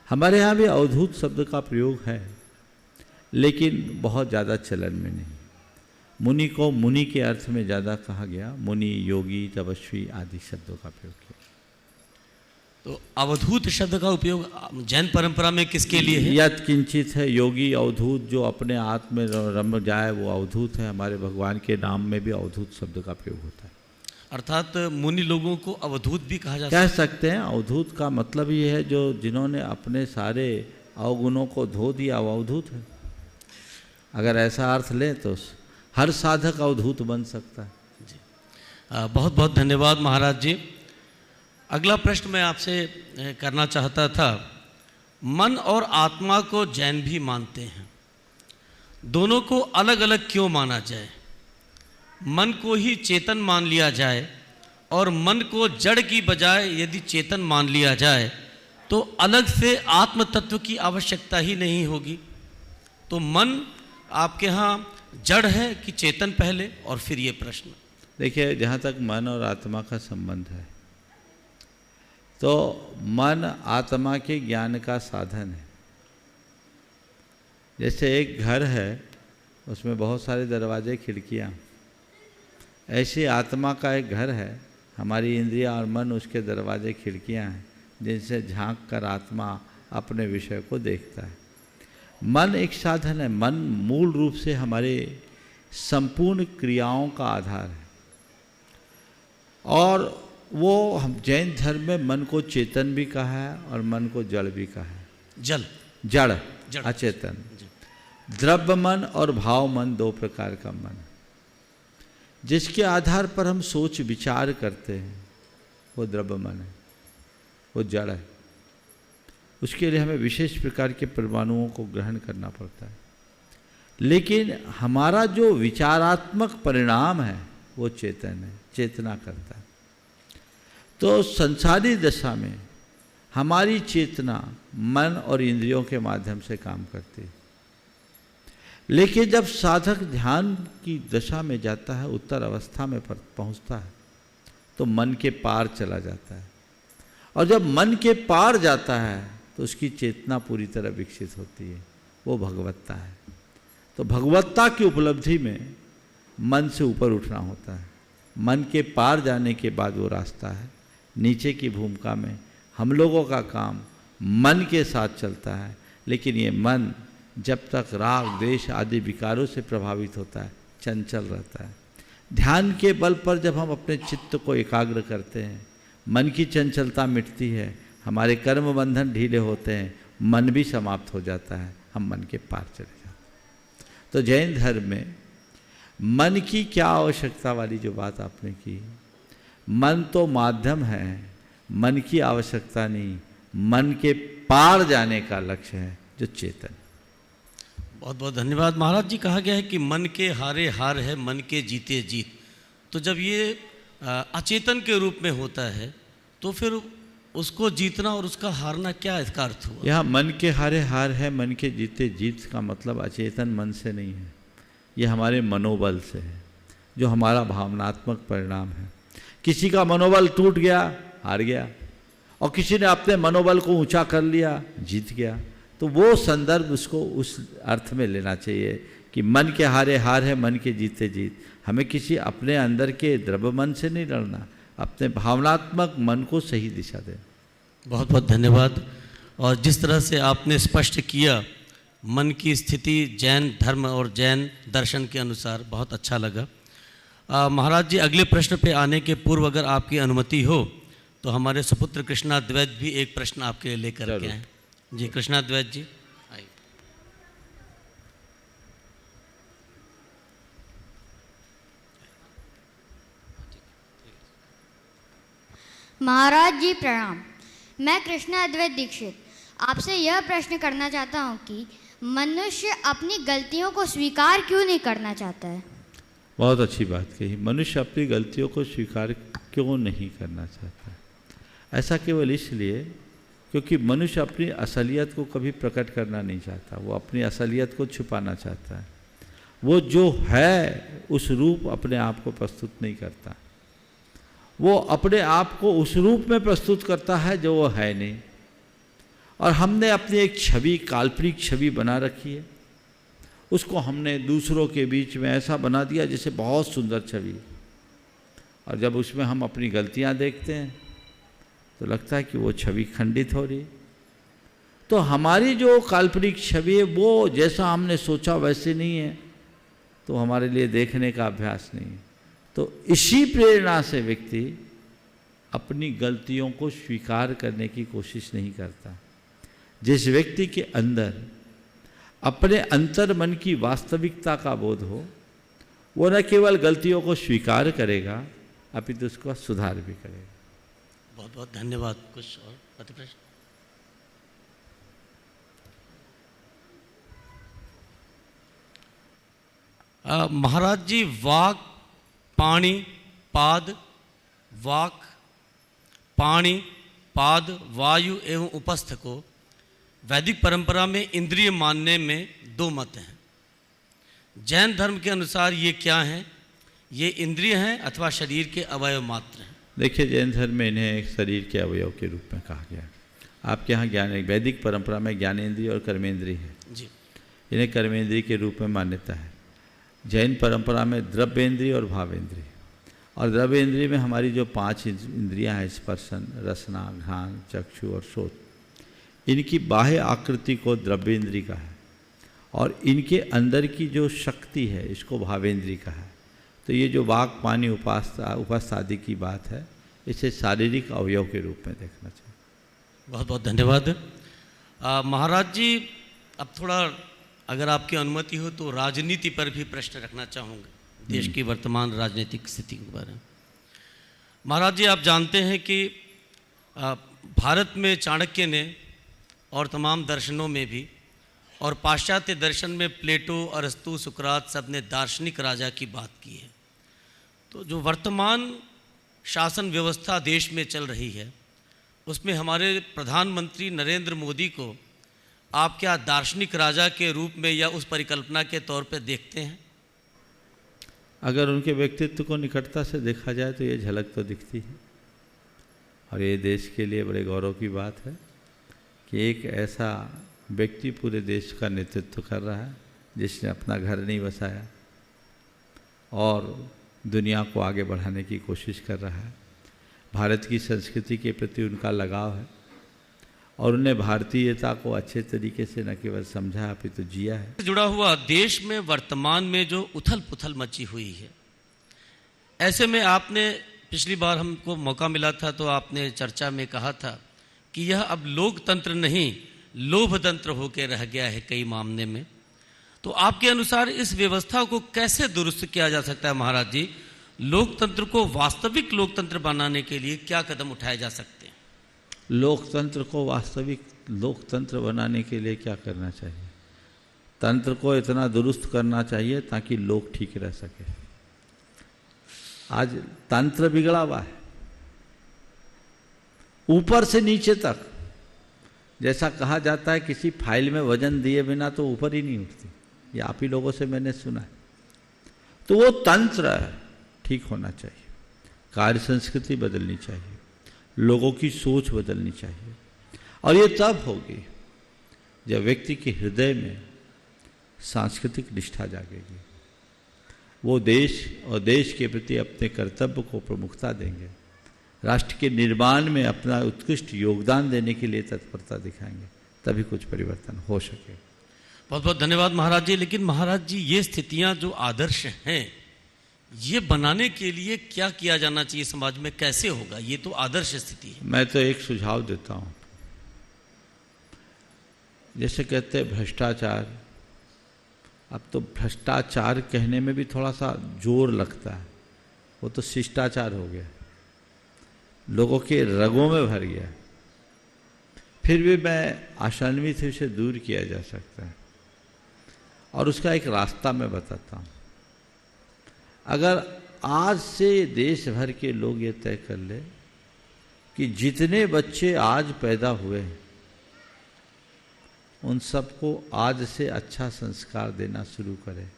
हमारे यहाँ भी अवधूत शब्द का प्रयोग है, लेकिन बहुत ज़्यादा चलन में नहीं। मुनि को मुनि के अर्थ में ज़्यादा कहा गया, मुनि, योगी, तपस्वी आदि शब्दों का प्रयोग किया। तो अवधूत शब्द का उपयोग जैन परंपरा में किसके लिए है? यत् किंचित है, योगी अवधूत, जो अपने आत्म में रम जाए वो अवधूत है। हमारे भगवान के नाम में भी अवधूत शब्द का प्रयोग होता है। अर्थात मुनि लोगों को अवधूत भी कहा जा कह सकते हैं। अवधूत का मतलब ये है जो जिन्होंने अपने सारे अवगुणों को धो दिया वो अवधूत है। अगर ऐसा अर्थ लें तो हर साधक अवधूत बन सकता है। जी, बहुत बहुत धन्यवाद महाराज जी। अगला प्रश्न मैं आपसे करना चाहता था। मन और आत्मा को जैन भी मानते हैं, दोनों को अलग अलग क्यों माना जाए? मन को ही चेतन मान लिया जाए और मन को जड़ की बजाय यदि चेतन मान लिया जाए तो अलग से आत्म तत्व की आवश्यकता ही नहीं होगी। तो मन आपके यहाँ जड़ है कि चेतन पहले, और फिर ये प्रश्न। देखिए, जहाँ तक मन और आत्मा का संबंध है तो मन आत्मा के ज्ञान का साधन है। जैसे एक घर है, उसमें बहुत सारे दरवाजे, खिड़कियाँ, ऐसे आत्मा का एक घर है। हमारी इंद्रियां और मन उसके दरवाजे, खिड़कियाँ हैं, जिनसे झांक कर आत्मा अपने विषय को देखता है। मन एक साधन है। मन मूल रूप से हमारे संपूर्ण क्रियाओं का आधार है, और वो हम जैन धर्म में मन को चेतन भी कहा है और मन को जड़ भी कहा है। जड़ अचेतन। द्रव्य मन और भाव मन, दो प्रकार का मन, जिसके आधार पर हम सोच विचार करते हैं, वो द्रव्य मन है, वो जड़ है। उसके लिए हमें विशेष प्रकार के परमाणुओं को ग्रहण करना पड़ता है। लेकिन हमारा जो विचारात्मक परिणाम है वो चेतन है, चेतना करता है। तो संसारी दशा में हमारी चेतना मन और इंद्रियों के माध्यम से काम करती है। लेकिन जब साधक ध्यान की दशा में जाता है, उत्तर अवस्था में पहुंचता है, तो मन के पार चला जाता है। और जब मन के पार जाता है तो उसकी चेतना पूरी तरह विकसित होती है, वो भगवत्ता है। तो भगवत्ता की उपलब्धि में मन से ऊपर उठना होता है। मन के पार जाने के बाद वो रास्ता है। नीचे की भूमिका में हम लोगों का काम मन के साथ चलता है, लेकिन ये मन जब तक राग, द्वेष आदि विकारों से प्रभावित होता है, चंचल रहता है। ध्यान के बल पर जब हम अपने चित्त को एकाग्र करते हैं, मन की चंचलता मिटती है, हमारे कर्म बंधन ढीले होते हैं, मन भी समाप्त हो जाता है, हम मन के पार चले जाते हैं। तो जैन धर्म में मन की क्या आवश्यकता वाली जो बात आपने की, मन तो माध्यम है, मन की आवश्यकता नहीं, मन के पार जाने का लक्ष्य है जो चेतन। बहुत बहुत धन्यवाद महाराज जी। कहा गया है कि मन के हारे हार है, मन के जीते जीत। तो जब ये अचेतन के रूप में होता है तो फिर उसको जीतना और उसका हारना, क्या इसका अर्थ हुआ? यहाँ मन के हारे हार है, मन के जीते जीत का मतलब अचेतन मन से नहीं है, ये हमारे मनोबल से है, जो हमारा भावनात्मक परिणाम है। किसी का मनोबल टूट गया, हार गया, और किसी ने अपने मनोबल को ऊंचा कर लिया, जीत गया। तो वो संदर्भ उसको उस अर्थ में लेना चाहिए कि मन के हारे हार है, मन के जीते जीत। हमें किसी अपने अंदर के द्रव्य मन से नहीं लड़ना, अपने भावनात्मक मन को सही दिशा दें। बहुत बहुत धन्यवाद। और जिस तरह से आपने स्पष्ट किया मन की स्थिति जैन धर्म और जैन दर्शन के अनुसार, बहुत अच्छा लगा। महाराज जी, अगले प्रश्न पे आने के पूर्व अगर आपकी अनुमति हो तो हमारे सुपुत्र कृष्णाद्वैत भी एक प्रश्न आपके लिए लेकर के आए। जी कृष्णाद्वैत जी आइए। महाराज जी प्रणाम। मैं कृष्णाद्वैत दीक्षित आपसे यह प्रश्न करना चाहता हूँ कि मनुष्य अपनी गलतियों को स्वीकार क्यों नहीं करना चाहता है? बहुत अच्छी बात कही। मनुष्य अपनी गलतियों को स्वीकार क्यों नहीं करना चाहता? ऐसा केवल इसलिए क्योंकि मनुष्य अपनी असलियत को कभी प्रकट करना नहीं चाहता, वो अपनी असलियत को छुपाना चाहता है। वो जो है उस रूप अपने आप को प्रस्तुत नहीं करता, वो अपने आप को उस रूप में प्रस्तुत करता है जो वो है नहीं। और हमने अपनी एक छवि, काल्पनिक छवि बना रखी है, उसको हमने दूसरों के बीच में ऐसा बना दिया जैसे बहुत सुंदर छवि, और जब उसमें हम अपनी गलतियां देखते हैं तो लगता है कि वो छवि खंडित हो रही। तो हमारी जो काल्पनिक छवि है वो जैसा हमने सोचा वैसे नहीं है, तो हमारे लिए देखने का अभ्यास नहीं है। तो इसी प्रेरणा से व्यक्ति अपनी गलतियों को स्वीकार करने की कोशिश नहीं करता। जिस व्यक्ति के अंदर अपने अंतर मन की वास्तविकता का बोध हो, वो न केवल गलतियों को स्वीकार करेगा अपितु उसका सुधार भी करेगा। बहुत बहुत धन्यवाद। कुछ और प्रतिप्रश्न? महाराज जी, वाक पाणी पाद, वाक पाणी पाद वायु एवं उपस्थ को वैदिक परंपरा में इंद्रिय मानने में दो मत हैं। जैन धर्म के अनुसार ये क्या हैं? ये इंद्रिय हैं अथवा शरीर के अवयव मात्र हैं? देखिए, जैन धर्म में इन्हें एक शरीर के अवयव के रूप में कहा गया। आपके यहाँ ज्ञान, वैदिक परंपरा में ज्ञानेंद्रिय और कर्मेंद्रिय है जी, इन्हें कर्मेंद्रिय के रूप में मान्यता है। जैन परंपरा में द्रव्येंद्रिय और भावेंद्रिय, और द्रव्येंद्रिय में हमारी जो 5 इंद्रियां हैं, स्पर्शन, रसना, घ्राण, चक्षु और श्रोत, इनकी बाह्य आकृति को द्रव्येंद्रिय का है, और इनके अंदर की जो शक्ति है इसको भावेंद्रिय का है। तो ये जो वाक पानी उपस्थ आदि की बात है, इसे शारीरिक अवयव के रूप में देखना चाहिए। बहुत बहुत धन्यवाद। महाराज जी, अब थोड़ा अगर आपकी अनुमति हो तो राजनीति पर भी प्रश्न रखना चाहूँगा, देश की वर्तमान राजनीतिक स्थिति के बारे में। महाराज जी, आप जानते हैं कि भारत में चाणक्य ने और तमाम दर्शनों में भी, और पाश्चात्य दर्शन में प्लेटो, अरस्तु, सुकरात, सब ने दार्शनिक राजा की बात की है। तो जो वर्तमान शासन व्यवस्था देश में चल रही है, उसमें हमारे प्रधानमंत्री नरेंद्र मोदी को आप क्या दार्शनिक राजा के रूप में या उस परिकल्पना के तौर पर देखते हैं? अगर उनके व्यक्तित्व को निकटता से देखा जाए तो ये झलक तो दिखती है, और ये देश के लिए बड़े गौरव की बात है कि एक ऐसा व्यक्ति पूरे देश का नेतृत्व कर रहा है जिसने अपना घर नहीं बसाया और दुनिया को आगे बढ़ाने की कोशिश कर रहा है। भारत की संस्कृति के प्रति उनका लगाव है, और उन्हें भारतीयता को अच्छे तरीके से न केवल समझा अपितु जिया है। जुड़ा हुआ देश में वर्तमान में जो उथल पुथल मची हुई है, ऐसे में आपने पिछली बार हमको मौका मिला था तो आपने चर्चा में कहा था कि यह अब लोकतंत्र नहीं लोभतंत्र होकर रह गया है कई मामले में। तो आपके अनुसार इस व्यवस्था को कैसे दुरुस्त किया जा सकता है महाराज जी? लोकतंत्र को वास्तविक लोकतंत्र बनाने के लिए क्या कदम उठाए जा सकते हैं? लोकतंत्र को वास्तविक लोकतंत्र बनाने के लिए क्या करना चाहिए? तंत्र को इतना दुरुस्त करना चाहिए ताकि लोग ठीक रह सके। आज तंत्र बिगड़ा हुआ है ऊपर से नीचे तक। जैसा कहा जाता है किसी फाइल में वजन दिए बिना तो ऊपर ही नहीं उठती, ये आप ही लोगों से मैंने सुना है। तो वो तंत्र ठीक होना चाहिए, कार्य संस्कृति बदलनी चाहिए, लोगों की सोच बदलनी चाहिए। और ये तब होगी जब व्यक्ति के हृदय में सांस्कृतिक निष्ठा जागेगी, वो देश और देश के प्रति अपने कर्तव्य को प्रमुखता देंगे, राष्ट्र के निर्माण में अपना उत्कृष्ट योगदान देने के लिए तत्परता दिखाएंगे, तभी कुछ परिवर्तन हो सके। बहुत बहुत धन्यवाद महाराज जी। लेकिन महाराज जी, ये स्थितियां जो आदर्श हैं, ये बनाने के लिए क्या किया जाना चाहिए समाज में? कैसे होगा? ये तो आदर्श स्थिति है। मैं तो एक सुझाव देता हूं, जैसे कहते हैं भ्रष्टाचार, अब तो भ्रष्टाचार कहने में भी थोड़ा सा जोर लगता है, वो तो शिष्टाचार हो गया, लोगों के रगों में भर गया। फिर भी मैं आशान्वित हूं उसे दूर किया जा सकता है, और उसका एक रास्ता मैं बताता हूं। अगर आज से देश भर के लोग ये तय कर ले कि जितने बच्चे आज पैदा हुए हैं उन सबको आज से अच्छा संस्कार देना शुरू करें,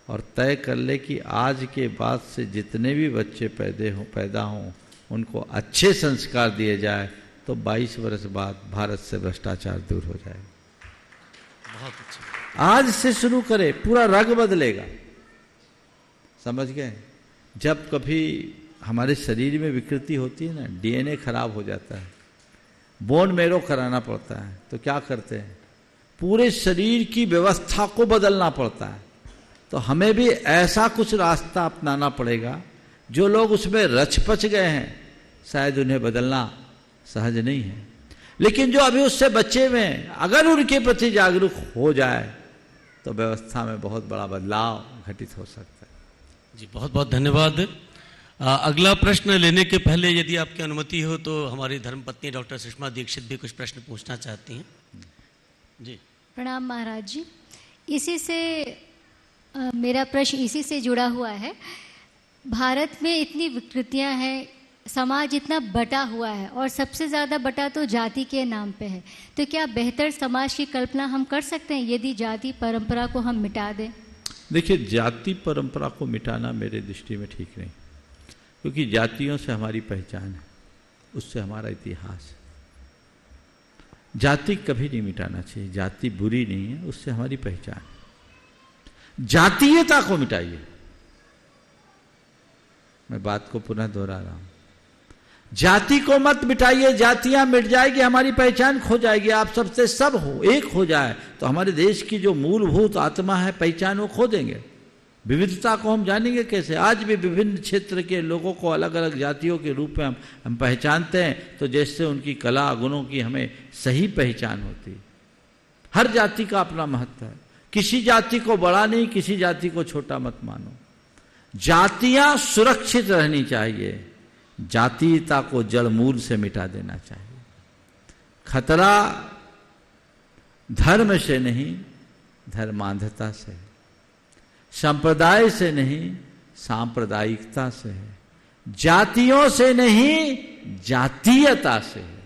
और तय कर ले कि आज के बाद से जितने भी बच्चे पैदा हों उनको अच्छे संस्कार दिए जाए, तो 22 वर्ष बाद भारत से भ्रष्टाचार दूर हो जाएगा। बहुत अच्छा। आज से शुरू करें, पूरा रंग बदलेगा। समझ गए? जब कभी हमारे शरीर में विकृति होती है ना, डीएनए खराब हो जाता है, बोन मैरो कराना पड़ता है, तो क्या करते हैं? पूरे शरीर की व्यवस्था को बदलना पड़ता है। तो हमें भी ऐसा कुछ रास्ता अपनाना पड़ेगा। जो लोग उसमें रच-पच गए हैं शायद उन्हें बदलना सहज नहीं है, लेकिन जो अभी उससे बचे हुए हैं, अगर उनके प्रति जागरूक हो जाए तो व्यवस्था में बहुत बड़ा बदलाव घटित हो सकता है। जी बहुत बहुत धन्यवाद। अगला प्रश्न लेने के पहले यदि आपकी अनुमति हो तो हमारी धर्मपत्नी डॉक्टर सुषमा दीक्षित भी कुछ प्रश्न पूछना चाहती हैं। जी प्रणाम महाराज जी। इसी से मेरा प्रश्न इसी से जुड़ा हुआ है। भारत में इतनी विकृतियां हैं, समाज इतना बटा हुआ है, और सबसे ज़्यादा बटा तो जाति के नाम पे है। तो क्या बेहतर समाज की कल्पना हम कर सकते हैं यदि जाति परंपरा को हम मिटा दें? देखिए, जाति परंपरा को मिटाना मेरे दृष्टि में ठीक नहीं, क्योंकि जातियों से हमारी पहचान है, उससे हमारा इतिहास है। जाति कभी नहीं मिटाना चाहिए, जाति बुरी नहीं है, उससे हमारी पहचान है। जातीयता को मिटाइए। मैं बात को पुनः दोहरा रहा हूं, जाति को मत मिटाइए। जातियां मिट जाएगी, हमारी पहचान खो जाएगी। आप सबसे सब हो, एक हो जाए तो हमारे देश की जो मूलभूत आत्मा है, पहचान, वो खो देंगे। विविधता को हम जानेंगे कैसे? आज भी विभिन्न क्षेत्र के लोगों को अलग अलग जातियों के रूप में हम पहचानते हैं, तो जैसे उनकी कला गुणों की हमें सही पहचान होती है। हर जाति का अपना महत्व है, किसी जाति को बड़ा नहीं, किसी जाति को छोटा मत मानो। जातियां सुरक्षित रहनी चाहिए, जातीयता को जड़ मूल से मिटा देना चाहिए। खतरा धर्म से नहीं, धर्मांधता से है। संप्रदाय से नहीं, सांप्रदायिकता से है। जातियों से नहीं, जातीयता से है।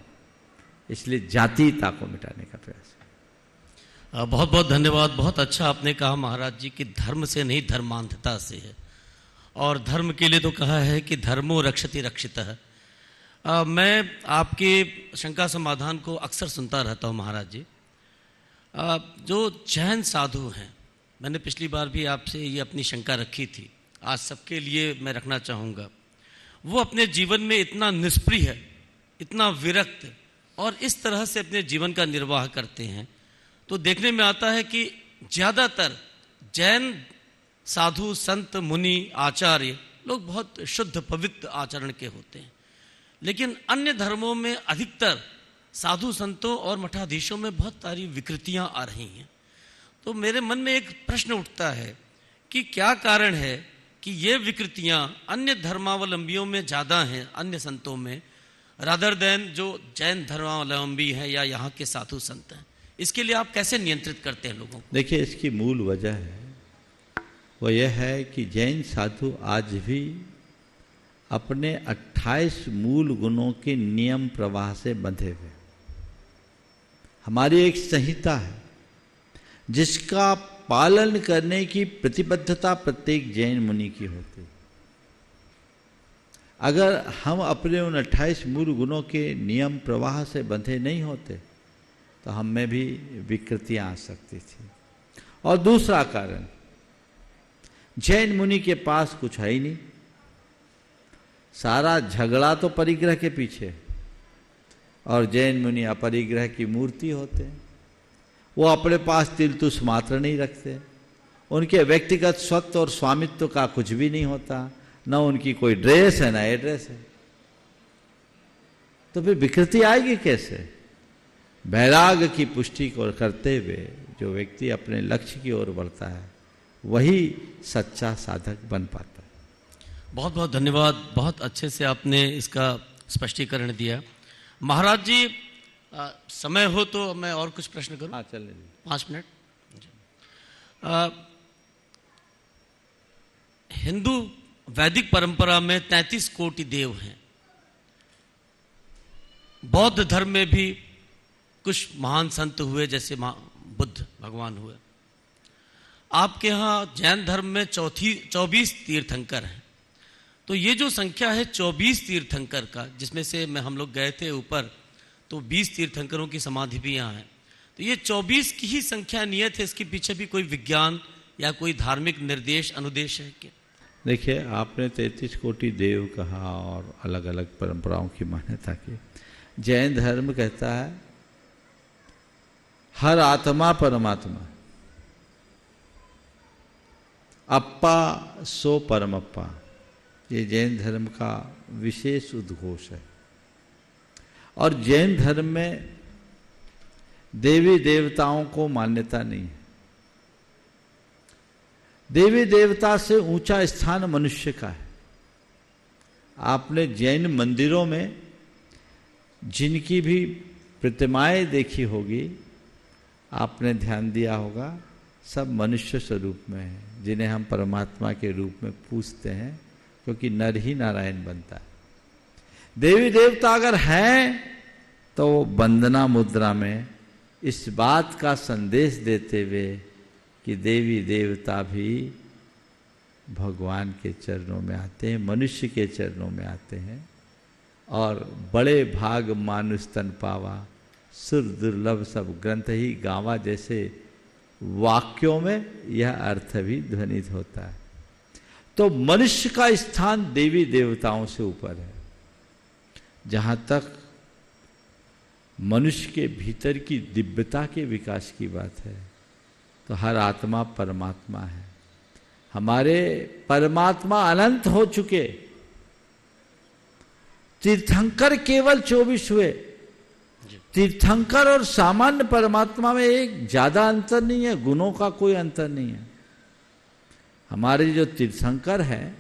इसलिए जातीयता को मिटाने का प्रयास है। बहुत बहुत धन्यवाद। बहुत अच्छा आपने कहा महाराज जी कि धर्म से नहीं, धर्मांधता से है। और धर्म के लिए तो कहा है कि धर्मो रक्षति रक्षितः। मैं आपके शंका समाधान को अक्सर सुनता रहता हूँ महाराज जी। जो जैन साधु हैं, मैंने पिछली बार भी आपसे ये अपनी शंका रखी थी, आज सबके लिए मैं रखना चाहूँगा। वो अपने जीवन में इतना निष्प्रिय है, इतना विरक्त, और इस तरह से अपने जीवन का निर्वाह करते हैं, तो देखने में आता है कि ज़्यादातर जैन साधु, संत, मुनि, आचार्य लोग बहुत शुद्ध पवित्र आचरण के होते हैं। लेकिन अन्य धर्मों में अधिकतर साधु संतों और मठाधीशों में बहुत सारी विकृतियां आ रही हैं। तो मेरे मन में एक प्रश्न उठता है कि क्या कारण है कि ये विकृतियां अन्य धर्मावलंबियों में ज़्यादा हैं, अन्य संतों में, रादर देन जो जैन धर्मावलंबी हैं या यहाँ के साधु संत हैं। इसके लिए आप कैसे नियंत्रित करते हैं लोगों को? देखिए, इसकी मूल वजह है वो यह है कि जैन साधु आज भी अपने 28 मूल गुणों के नियम प्रवाह से बंधे हुए। हमारी एक संहिता है जिसका पालन करने की प्रतिबद्धता प्रत्येक जैन मुनि की होती है। अगर हम अपने उन 28 मूल गुणों के नियम प्रवाह से बंधे नहीं होते तो हम में भी विकृतियां आ सकती थी। और दूसरा कारण, जैन मुनि के पास कुछ है ही नहीं, सारा झगड़ा तो परिग्रह के पीछे, और जैन मुनि अपरिग्रह की मूर्ति होते हैं। वो अपने पास तिलतुस मात्र नहीं रखते, उनके व्यक्तिगत स्वत्व और स्वामित्व का कुछ भी नहीं होता, न उनकी कोई ड्रेस है न एड्रेस है। तो फिर विकृति आएगी कैसे? वैराग्य की पुष्टि को करते हुए जो व्यक्ति अपने लक्ष्य की ओर बढ़ता है वही सच्चा साधक बन पाता है। बहुत बहुत धन्यवाद, बहुत अच्छे से आपने इसका स्पष्टीकरण दिया। महाराज जी, समय हो तो मैं और कुछ प्रश्न करूं? हाँ, चल 5 मिनट। हिंदू वैदिक परंपरा में 33 कोटि देव हैं। बौद्ध धर्म में भी कुछ महान संत हुए, जैसे बुद्ध भगवान हुए। आपके यहाँ जैन धर्म में 24 तीर्थंकर हैं। तो ये जो संख्या है 24 तीर्थंकर का, जिसमें से हम लोग गए थे ऊपर, तो 20 तीर्थंकरों की समाधि भी यहाँ है। तो ये 24 की ही संख्या नियत है, इसके पीछे भी कोई विज्ञान या कोई धार्मिक निर्देश अनुदेश है क्या? देखिए, आपने 33 कोटि देव कहा और अलग अलग परंपराओं की मान्यता की। जैन धर्म कहता है हर आत्मा परमात्मा, अप्पा सो परमप्पा, ये जैन धर्म का विशेष उद्घोष है। और जैन धर्म में देवी देवताओं को मान्यता नहीं है। देवी देवता से ऊंचा स्थान मनुष्य का है। आपने जैन मंदिरों में जिनकी भी प्रतिमाएं देखी होगी, आपने ध्यान दिया होगा, सब मनुष्य स्वरूप में है, जिन्हें हम परमात्मा के रूप में पूजते हैं, क्योंकि नर ही नारायण बनता है। देवी देवता अगर हैं तो वंदना मुद्रा में इस बात का संदेश देते हुए कि देवी देवता भी भगवान के चरणों में आते हैं, मनुष्य के चरणों में आते हैं। और बड़े भाग मानुष तन पावा, सुर दुर्लभ सब ग्रंथ ही गावा जैसे वाक्यों में यह अर्थ भी ध्वनित होता है। तो मनुष्य का स्थान देवी देवताओं से ऊपर है। जहां तक मनुष्य के भीतर की दिव्यता के विकास की बात है, तो हर आत्मा परमात्मा है। हमारे परमात्मा अनंत हो चुके, तीर्थंकर केवल 24 हुए। तीर्थंकर और सामान्य परमात्मा में एक ज्यादा अंतर नहीं है, गुणों का कोई अंतर नहीं है। हमारे जो तीर्थंकर हैं,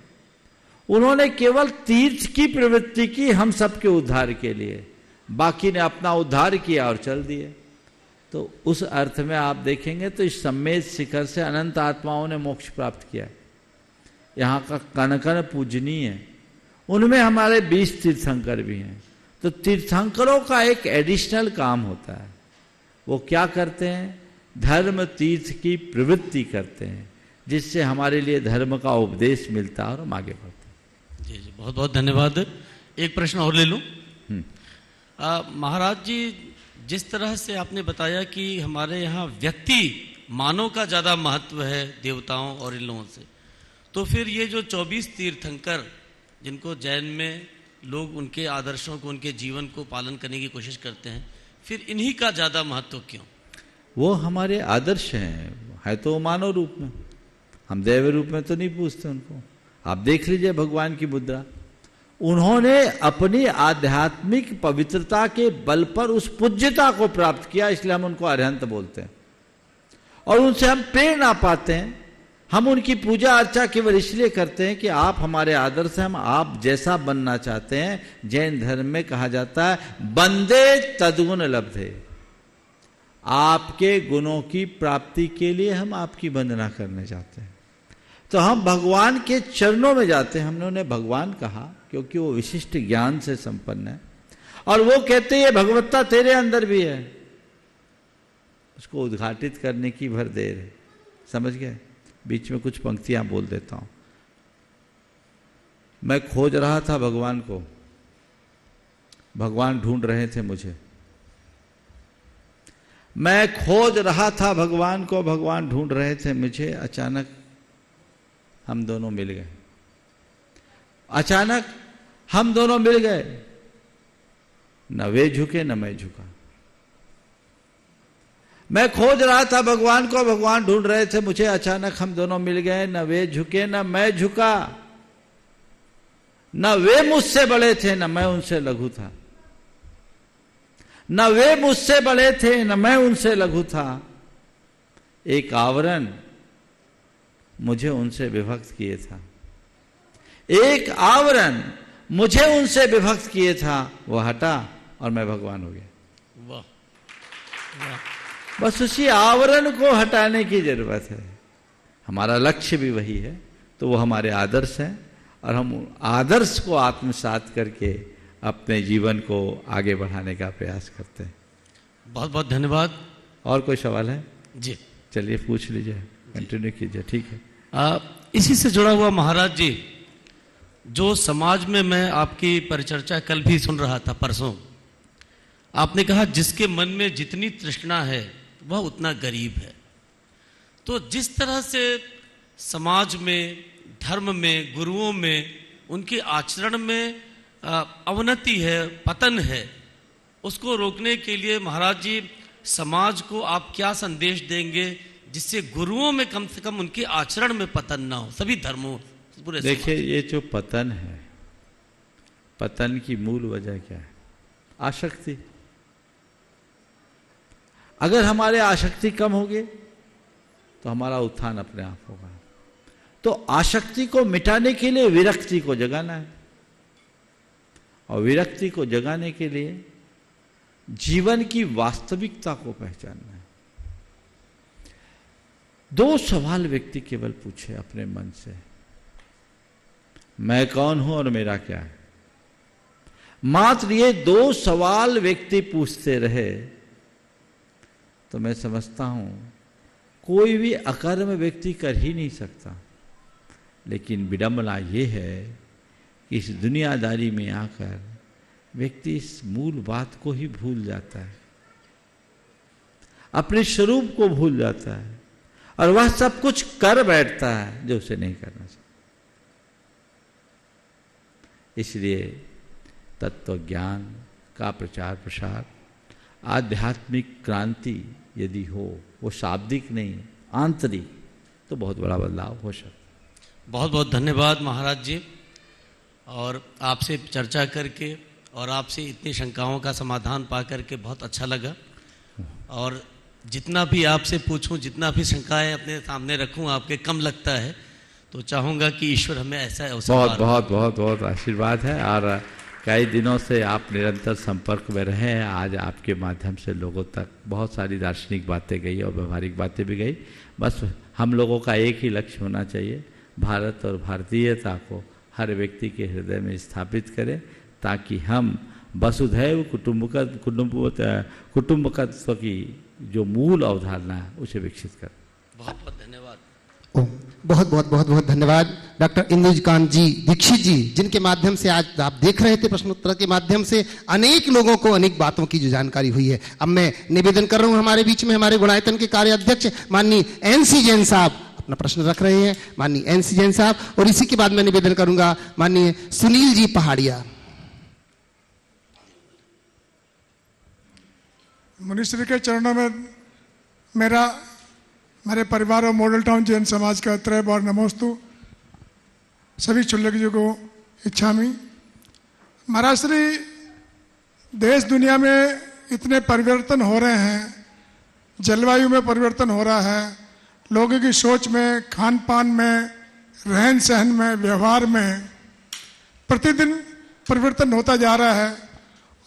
उन्होंने केवल तीर्थ की प्रवृत्ति की हम सबके उद्धार के लिए, बाकी ने अपना उद्धार किया और चल दिए। तो उस अर्थ में आप देखेंगे तो इस सम्मेद शिखर से अनंत आत्माओं ने मोक्ष प्राप्त किया। यहाँ का कण कण पूजनीय है, उनमें हमारे 20 तीर्थंकर भी हैं। तो तीर्थंकरों का एक एडिशनल काम होता है। वो क्या करते हैं? धर्म तीर्थ की प्रवृत्ति करते हैं, जिससे हमारे लिए धर्म का उपदेश मिलता है और हम आगे बढ़ते हैं। जी जी, बहुत बहुत धन्यवाद। एक प्रश्न और ले लूं। महाराज जी, जिस तरह से आपने बताया कि हमारे यहाँ व्यक्ति मानव का ज़्यादा महत्व है देवताओं और इन लोगों से, तो फिर ये जो 24 तीर्थंकर जिनको जैन में लोग उनके आदर्शों को, उनके जीवन को पालन करने की कोशिश करते हैं, फिर इन्हीं का ज़्यादा महत्व क्यों? वो हमारे आदर्श हैं, है तो मानव रूप में, हम दैव रूप में तो नहीं पूछते उनको। आप देख लीजिए भगवान की मुद्रा, उन्होंने अपनी आध्यात्मिक पवित्रता के बल पर उस पूज्यता को प्राप्त किया, इसलिए हम उनको अरिहंत बोलते हैं और उनसे हम प्रेरणा पाते हैं। हम उनकी पूजा अर्चा केवल इसलिए करते हैं कि आप हमारे आदर्श हैं, हम आप जैसा बनना चाहते हैं। जैन धर्म में कहा जाता है बंदे तद्गुण लब्धे, आपके गुणों की प्राप्ति के लिए हम आपकी वंदना करने जाते हैं। तो हम भगवान के चरणों में जाते हैं। हमने उन्हें भगवान कहा क्योंकि वो विशिष्ट ज्ञान से संपन्न है और वो कहते हैं भगवत्ता तेरे अंदर भी है। उसको उद्घाटित करने की भर देर है। समझ गए? बीच में कुछ पंक्तियां बोल देता हूं। मैं खोज रहा था भगवान को, भगवान ढूंढ रहे थे मुझे। मैं खोज रहा था भगवान को, भगवान ढूंढ रहे थे मुझे। अचानक हम दोनों मिल गए। अचानक हम दोनों मिल गए। न वे झुके न मैं झुका। मैं खोज रहा था भगवान को, भगवान ढूंढ रहे थे मुझे। अचानक हम दोनों मिल गए। न वे झुके न मैं झुका। न वे मुझसे बड़े थे न मैं उनसे लघु था। न वे मुझसे बड़े थे न मैं उनसे लघु था। एक आवरण मुझे उनसे विभक्त किए था। एक आवरण मुझे उनसे विभक्त किए था, वह हटा और मैं भगवान हो गया। वाह वाह। बस उसी आवरण को हटाने की जरूरत है। हमारा लक्ष्य भी वही है। तो वो हमारे आदर्श हैं और हम आदर्श को आत्मसात करके अपने जीवन को आगे बढ़ाने का प्रयास करते हैं। बहुत बहुत धन्यवाद। और कोई सवाल है? जी चलिए पूछ लीजिए, कंटिन्यू कीजिए। ठीक है। इसी से जुड़ा हुआ महाराज जी, जो समाज में मैं आपकी परिचर्चा कल भी सुन रहा था, परसों आपने कहा जिसके मन में जितनी तृष्णा है वह उतना गरीब है। तो जिस तरह से समाज में, धर्म में, गुरुओं में, उनके आचरण में अवनति है, पतन है, उसको रोकने के लिए महाराज जी समाज को आप क्या संदेश देंगे जिससे गुरुओं में कम से कम उनके आचरण में पतन ना हो, सभी धर्मों पूरे? देखिए, ये जो पतन है, पतन की मूल वजह क्या है? आसक्ति। अगर हमारे आसक्ति कम होगी तो हमारा उत्थान अपने आप होगा। तो आसक्ति को मिटाने के लिए विरक्ति को जगाना है और विरक्ति को जगाने के लिए जीवन की वास्तविकता को पहचानना है। दो सवाल व्यक्ति केवल पूछे अपने मन से, मैं कौन हूं और मेरा क्या है। मात्र ये दो सवाल व्यक्ति पूछते रहे तो मैं समझता हूं कोई भी अकर्म व्यक्ति कर ही नहीं सकता। लेकिन विडंबना ये है कि इस दुनियादारी में आकर व्यक्ति इस मूल बात को ही भूल जाता है, अपने स्वरूप को भूल जाता है और वह सब कुछ कर बैठता है जो उसे नहीं करना चाहिए। इसलिए तत्व ज्ञान का प्रचार प्रसार, आध्यात्मिक क्रांति यदि हो, वो शाब्दिक नहीं आंतरिक, तो बहुत बड़ा बदलाव हो सकता। बहुत बहुत धन्यवाद महाराज जी। और आपसे चर्चा करके और आपसे इतनी शंकाओं का समाधान पा करके बहुत अच्छा लगा। और जितना भी आपसे पूछूं, जितना भी शंकाएं अपने सामने रखूं, आपके कम लगता है। तो चाहूँगा कि ईश्वर हमें ऐसा अवसर बहुत बहुत बहुत बहुत आशीर्वाद है। और कई दिनों से आप निरंतर संपर्क में रहे हैं। आज आपके माध्यम से लोगों तक बहुत सारी दार्शनिक बातें गई और व्यवहारिक बातें भी गई। बस हम लोगों का एक ही लक्ष्य होना चाहिए, भारत और भारतीयता को हर व्यक्ति के हृदय में स्थापित करें, ताकि हम वसुधैव कुटुंबकत्व की जो मूल अवधारणा है उसे विकसित करें। बहुत बहुत धन्यवाद। बहुत बहुत बहुत बहुत धन्यवाद डॉक्टर इंदुजीकांत जी दीक्षित जी, जिनके माध्यम से आज आप देख रहे थे प्रश्नोत्तर के माध्यम से अनेक लोगों को अनेक बातों की जो जानकारी हुई है। अब मैं निवेदन कर रहा हूं, हमारे बीच में हमारे गुणायतन के कार्य अध्यक्ष माननीय एनसी जैन साहब अपना प्रश्न रख रहे हैं। माननीय एनसी जैन साहब, और इसी के बाद मैं निवेदन करूंगा माननीय सुनील जी पहाड़िया। मुनिश्री के चरणों में मेरे परिवार और मॉडल टाउन जैन समाज का त्रय बार नमोस्तु। सभी चुल्लक जी को इच्छामि। महाराज श्री, देश दुनिया में इतने परिवर्तन हो रहे हैं, जलवायु में परिवर्तन हो रहा है, लोगों की सोच में, खान पान में, रहन सहन में, व्यवहार में प्रतिदिन परिवर्तन होता जा रहा है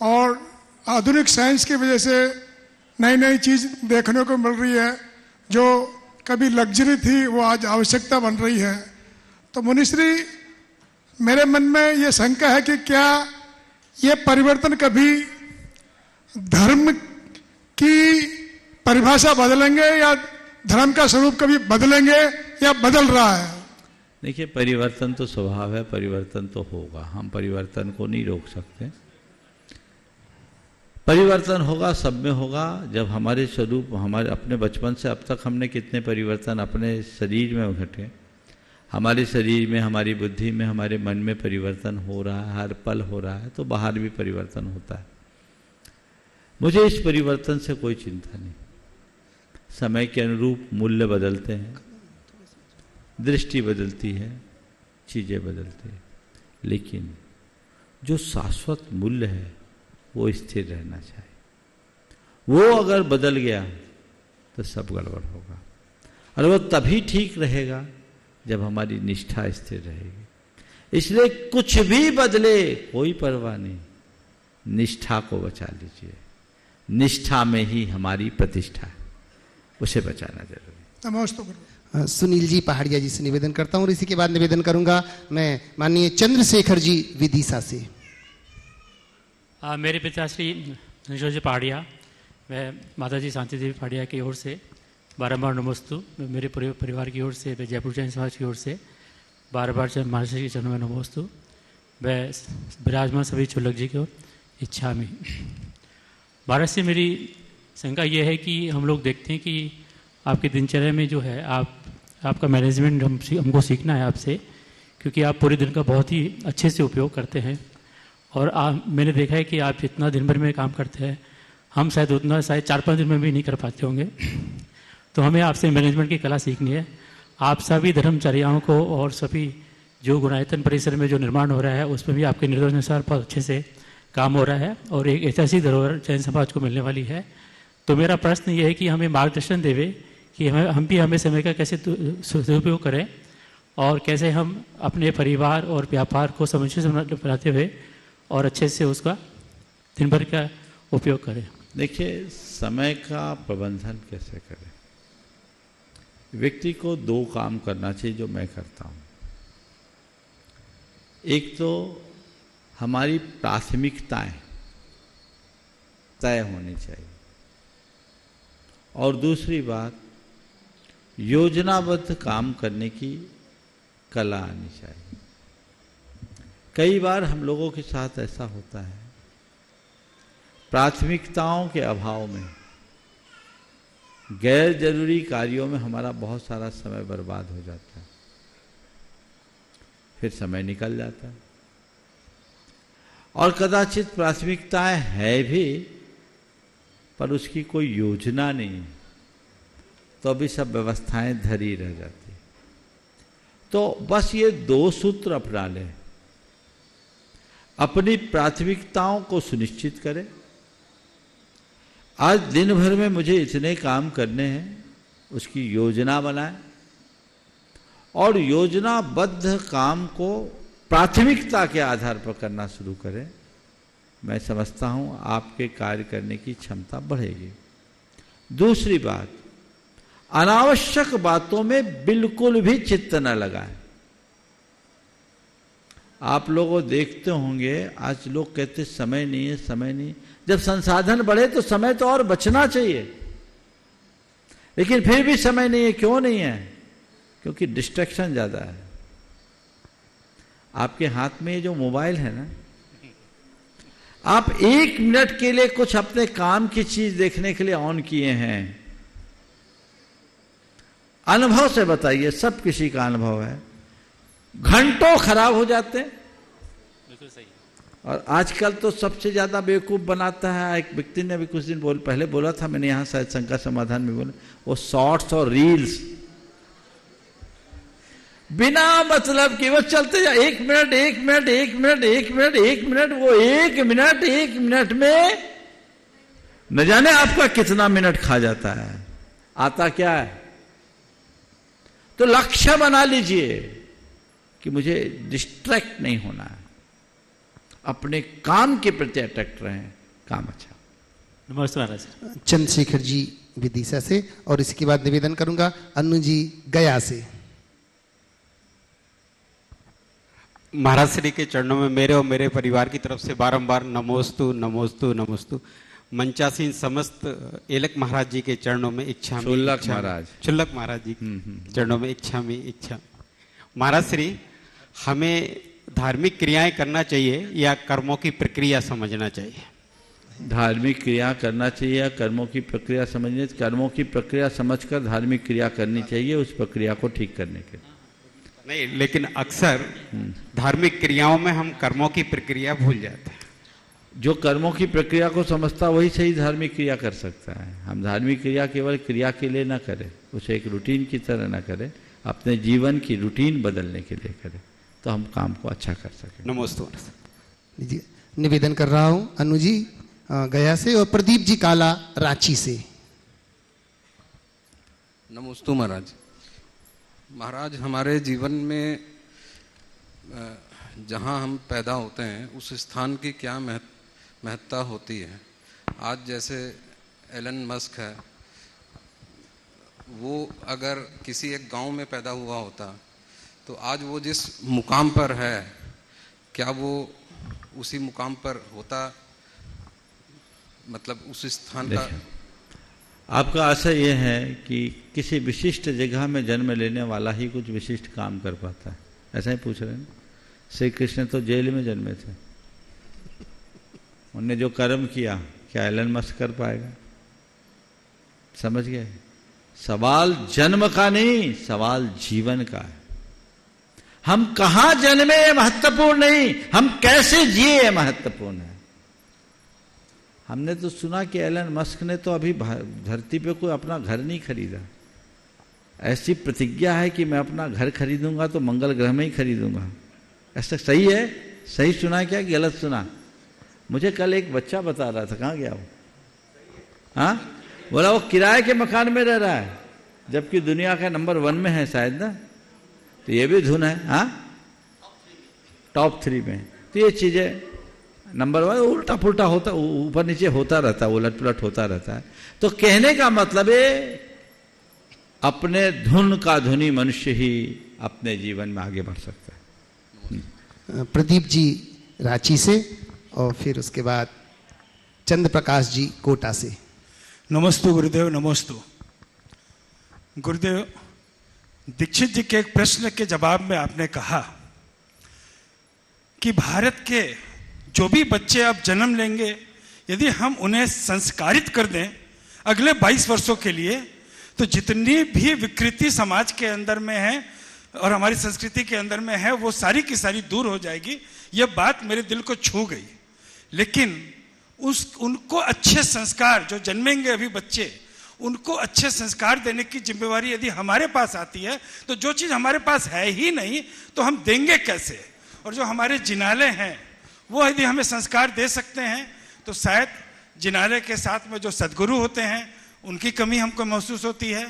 और आधुनिक साइंस की वजह से नई नई चीज़ देखने को मिल रही है। जो कभी लग्जरी थी वो आज आवश्यकता बन रही है। तो मुनिश्री, मेरे मन में ये शंका है कि क्या ये परिवर्तन कभी धर्म की परिभाषा बदलेंगे या धर्म का स्वरूप कभी बदलेंगे या बदल रहा है? देखिए, परिवर्तन तो स्वभाव है, परिवर्तन तो होगा, हम परिवर्तन को नहीं रोक सकते। परिवर्तन होगा, सब में होगा। जब हमारे स्वरूप, हमारे अपने बचपन से अब तक हमने कितने परिवर्तन अपने शरीर में घटे, हमारे शरीर में, हमारी बुद्धि में, हमारे मन में परिवर्तन हो रहा है, हर पल हो रहा है, तो बाहर भी परिवर्तन होता है। मुझे इस परिवर्तन से कोई चिंता नहीं। समय के अनुरूप मूल्य बदलते हैं, दृष्टि बदलती है, चीज़ें बदलती हैं, लेकिन जो शाश्वत मूल्य है वो स्थिर रहना चाहिए। वो अगर बदल गया तो सब गड़बड़ होगा, और वो तभी ठीक रहेगा जब हमारी निष्ठा स्थिर रहेगी। इसलिए कुछ भी बदले कोई परवाह नहीं, निष्ठा को बचा लीजिए। निष्ठा में ही हमारी प्रतिष्ठा है, उसे बचाना जरूरी। नमस्ते। सुनील जी पहाड़िया जी से निवेदन करता हूँ और इसी के बाद निवेदन करूंगा मैं माननीय चंद्रशेखर जी विदिशा से। मेरे पिताश्री धनेश्वर जी पहाड़िया, मैं माताजी शांति देवी पहाड़िया की ओर से बारंबार नमोस्तु। मेरे पूरे परिवार की ओर से, मैं जयपुर जैन समाज की ओर से बार बार महाराज के चरणों में नमोस्तु। मैं विराजमान सभी चुलक जी की ओर इच्छा में। भारत से मेरी शंका ये है कि हम लोग देखते हैं कि आपकी दिनचर्या में जो है आपका मैनेजमेंट हमको सीखना है आपसे, क्योंकि आप पूरे दिन का बहुत ही अच्छे से उपयोग करते हैं। और मैंने देखा है कि आप जितना दिन भर में काम करते हैं, हम शायद उतना 4-5 दिन में भी नहीं कर पाते होंगे। तो हमें आपसे मैनेजमेंट की कला सीखनी है। आप सभी धर्मचर्याओं को और सभी जो गुणायतन परिसर में जो निर्माण हो रहा है उसमें भी आपके निर्देश अनुसार बहुत अच्छे से काम हो रहा है और एक ऐतिहासिक धरोहर जैन समाज को मिलने वाली है। तो मेरा प्रश्न ये है कि हमें मार्गदर्शन देवे कि हम भी हमें समय का कैसे सदुपयोग करें और कैसे हम अपने परिवार और व्यापार को समझे से बनाते हुए और अच्छे से उसका दिन भर का उपयोग करें। देखिए, समय का प्रबंधन कैसे करें। व्यक्ति को 2 काम करना चाहिए जो मैं करता हूँ। एक तो हमारी प्राथमिकताएं तय होनी चाहिए और दूसरी बात योजनाबद्ध काम करने की कला आनी चाहिए। कई बार हम लोगों के साथ ऐसा होता है, प्राथमिकताओं के अभाव में गैर जरूरी कार्यों में हमारा बहुत सारा समय बर्बाद हो जाता है, फिर समय निकल जाता है। और कदाचित प्राथमिकताएं है भी पर उसकी कोई योजना नहीं है, तो अभी सब व्यवस्थाएं धरी रह जाती। तो बस ये 2 सूत्र अपना लें। अपनी प्राथमिकताओं को सुनिश्चित करें। आज दिन भर में मुझे इतने काम करने हैं, उसकी योजना बनाएं और योजनाबद्ध काम को प्राथमिकता के आधार पर करना शुरू करें। मैं समझता हूं आपके कार्य करने की क्षमता बढ़ेगी। दूसरी बात, अनावश्यक बातों में बिल्कुल भी चित्त न लगाएं। आप लोगों देखते होंगे आज लोग कहते समय नहीं है, समय नहीं। जब संसाधन बढ़े तो समय तो और बचना चाहिए, लेकिन फिर भी समय नहीं है। क्यों नहीं है? क्योंकि डिस्ट्रैक्शन ज्यादा है। आपके हाथ में ये जो मोबाइल है ना, आप 1 मिनट के लिए कुछ अपने काम की चीज देखने के लिए ऑन किए हैं। अनुभव से बताइए, सब किसी का अनुभव है, घंटों खराब हो जाते हैं। बिल्कुल सही। और आजकल तो सबसे ज्यादा बेवकूफ बनाता है, एक व्यक्ति ने भी कुछ दिन पहले बोला था, मैंने यहां शायद शंका समाधान में बोला, वो शॉर्ट्स और रील्स। बिना मतलब कि बस चलते जा, 1 minute 1 minute 1 minute 1 minute 1 minute, वो 1 मिनट में न जाने आपका कितना मिनट खा जाता है। आता क्या है? तो लक्ष्य बना लीजिए कि मुझे डिस्ट्रैक्ट नहीं होना है, अपने काम के प्रति अटैक्ट रहें, काम अच्छा। नमस्ते महाराज। चंद्रशेखर जी विदिशा से, और इसके बाद निवेदन करूंगा अनु जी गया से। महाराज श्री के चरणों में मेरे और मेरे परिवार की तरफ से बारंबार नमोस्तु नमोस्तु नमोस्तु। मंचासीन समस्त एलक महाराज जी के चरणों में इच्छा शुल्लक महाराज, शुल्लक महाराज जी चरणों में इच्छा महाराज श्री, हमें धार्मिक क्रियाएं करना चाहिए या कर्मों की प्रक्रिया समझना चाहिए? धार्मिक क्रिया करना चाहिए या कर्मों की प्रक्रिया समझने? कर्मों की प्रक्रिया समझकर धार्मिक क्रिया करनी चाहिए, उस प्रक्रिया को ठीक करने के लिए। नहीं, लेकिन अक्सर धार्मिक क्रियाओं में हम कर्मों की प्रक्रिया भूल जाते हैं। जो कर्मों की प्रक्रिया को समझता वही सही धार्मिक क्रिया कर सकता है। हम धार्मिक क्रिया केवल क्रिया के लिए ना करें, उसे एक रूटीन की तरह ना करें, अपने जीवन की रूटीन बदलने के लिए करें, तो हम काम को अच्छा कर सकें। नमस्ते। निवेदन कर रहा हूं अनु जी गया से, और प्रदीप जी काला रांची से। नमोस्तु महाराज। महाराज, हमारे जीवन में जहाँ हम पैदा होते हैं उस स्थान की क्या महत्ता होती है? आज जैसे एलन मस्क है, वो अगर किसी एक गांव में पैदा हुआ होता तो आज वो जिस मुकाम पर है, क्या वो उसी मुकाम पर होता? मतलब उस स्थान का। आपका आशय यह है कि किसी विशिष्ट जगह में जन्म लेने वाला ही कुछ विशिष्ट काम कर पाता है, ऐसा ही पूछ रहे हैं? श्री कृष्ण तो जेल में जन्मे थे, उनने जो कर्म किया क्या एलन मस्क कर पाएगा? समझ गए? सवाल जन्म का नहीं, सवाल जीवन का है। हम कहां जन्मे ये महत्वपूर्ण नहीं, हम कैसे जिए ये महत्वपूर्ण है। हमने तो सुना कि एलन मस्क ने तो अभी धरती पे कोई अपना घर नहीं खरीदा। ऐसी प्रतिज्ञा है कि मैं अपना घर खरीदूंगा तो मंगल ग्रह में ही खरीदूंगा। ऐसा सही है? सही सुना क्या कि गलत सुना? मुझे कल एक बच्चा बता रहा था, कहाँ गया वो? हाँ, बोला वो किराए के मकान में रह रहा है, जबकि दुनिया का नंबर 1 में है शायद ना। तो ये भी धुन है, हाँ, टॉप 3 में। तो ये चीजें नंबर 1 उल्टा पुल्टा होता, ऊपर नीचे होता रहता है, उलट पुलट होता रहता है। तो कहने का मतलब है अपने धुन का धुनी मनुष्य ही अपने जीवन में आगे बढ़ सकता है। प्रदीप जी रांची से, और फिर उसके बाद चंद्र प्रकाश जी कोटा से। नमस्तु गुरुदेव। नमस्तु गुरुदेव। दीक्षित जी के एक प्रश्न के जवाब में आपने कहा कि भारत के जो भी बच्चे अब जन्म लेंगे, यदि हम उन्हें संस्कारित कर दें अगले 22 वर्षों के लिए, तो जितनी भी विकृति समाज के अंदर में है और हमारी संस्कृति के अंदर में है, वो सारी की सारी दूर हो जाएगी। यह बात मेरे दिल को छू गई। लेकिन उनको अच्छे संस्कार, जो जन्मेंगे अभी बच्चे, उनको अच्छे संस्कार देने की जिम्मेवारी यदि हमारे पास आती है, तो जो चीज़ हमारे पास है ही नहीं तो हम देंगे कैसे? और जो हमारे जिनालय हैं वो यदि हमें संस्कार दे सकते हैं, तो शायद जिनालय के साथ में जो सद्गुरु होते हैं उनकी कमी हमको महसूस होती है।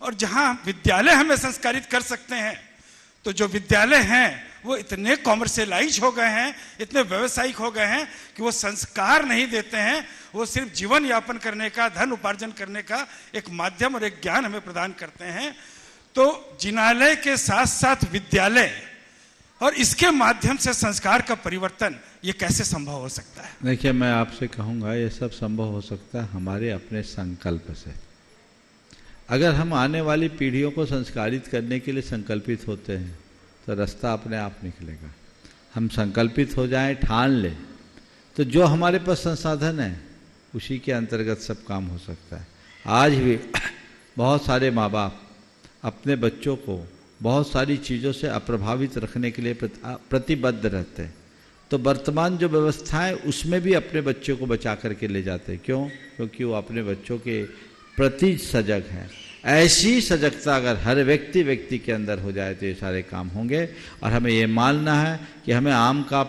और जहाँ विद्यालय हमें संस्कारित कर सकते हैं, तो जो विद्यालय हैं वो इतने कॉमर्शियलाइज हो गए हैं, इतने व्यावसायिक हो गए हैं कि वो संस्कार नहीं देते हैं, वो सिर्फ जीवन यापन करने का, धन उपार्जन करने का एक माध्यम और एक ज्ञान हमें प्रदान करते हैं। तो जिनालय के साथ साथ विद्यालय और इसके माध्यम से संस्कार का परिवर्तन, ये कैसे संभव हो सकता है? देखिए, मैं आपसे कहूँगा ये सब संभव हो सकता है हमारे अपने संकल्प से। अगर हम आने वाली पीढ़ियों को संस्कारित करने के लिए संकल्पित होते हैं तो रास्ता अपने आप निकलेगा। हम संकल्पित हो जाएं, ठान लें, तो जो हमारे पास संसाधन है उसी के अंतर्गत सब काम हो सकता है। आज भी बहुत सारे माँ बाप अपने बच्चों को बहुत सारी चीज़ों से अप्रभावित रखने के लिए प्रतिबद्ध रहते हैं। तो वर्तमान जो व्यवस्था है उसमें भी अपने बच्चों को बचा करके ले जाते हैं। क्यों? क्योंकि वो अपने बच्चों के प्रति सजग हैं। ऐसी सजगता अगर हर व्यक्ति के अंदर हो जाए तो ये सारे काम होंगे। और हमें ये मानना है कि हमें आम का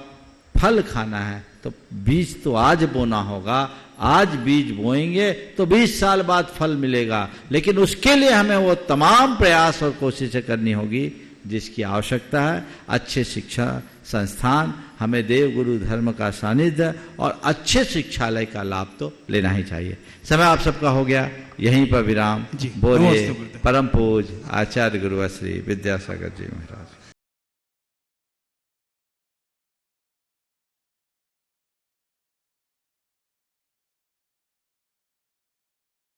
फल खाना है तो बीज तो आज बोना होगा, आज बीज बोएंगे तो 20 साल बाद फल मिलेगा, लेकिन उसके लिए हमें वो तमाम प्रयास और कोशिशें करनी होगी जिसकी आवश्यकता है। अच्छे शिक्षा संस्थान, हमें देव गुरु धर्म का सानिध्य और अच्छे शिक्षालय का लाभ तो लेना ही चाहिए। समय आप सबका हो गया, यहीं पर विराम। बोले परम पूज आचार्य गुरु श्री विद्यासागर जी महाराज।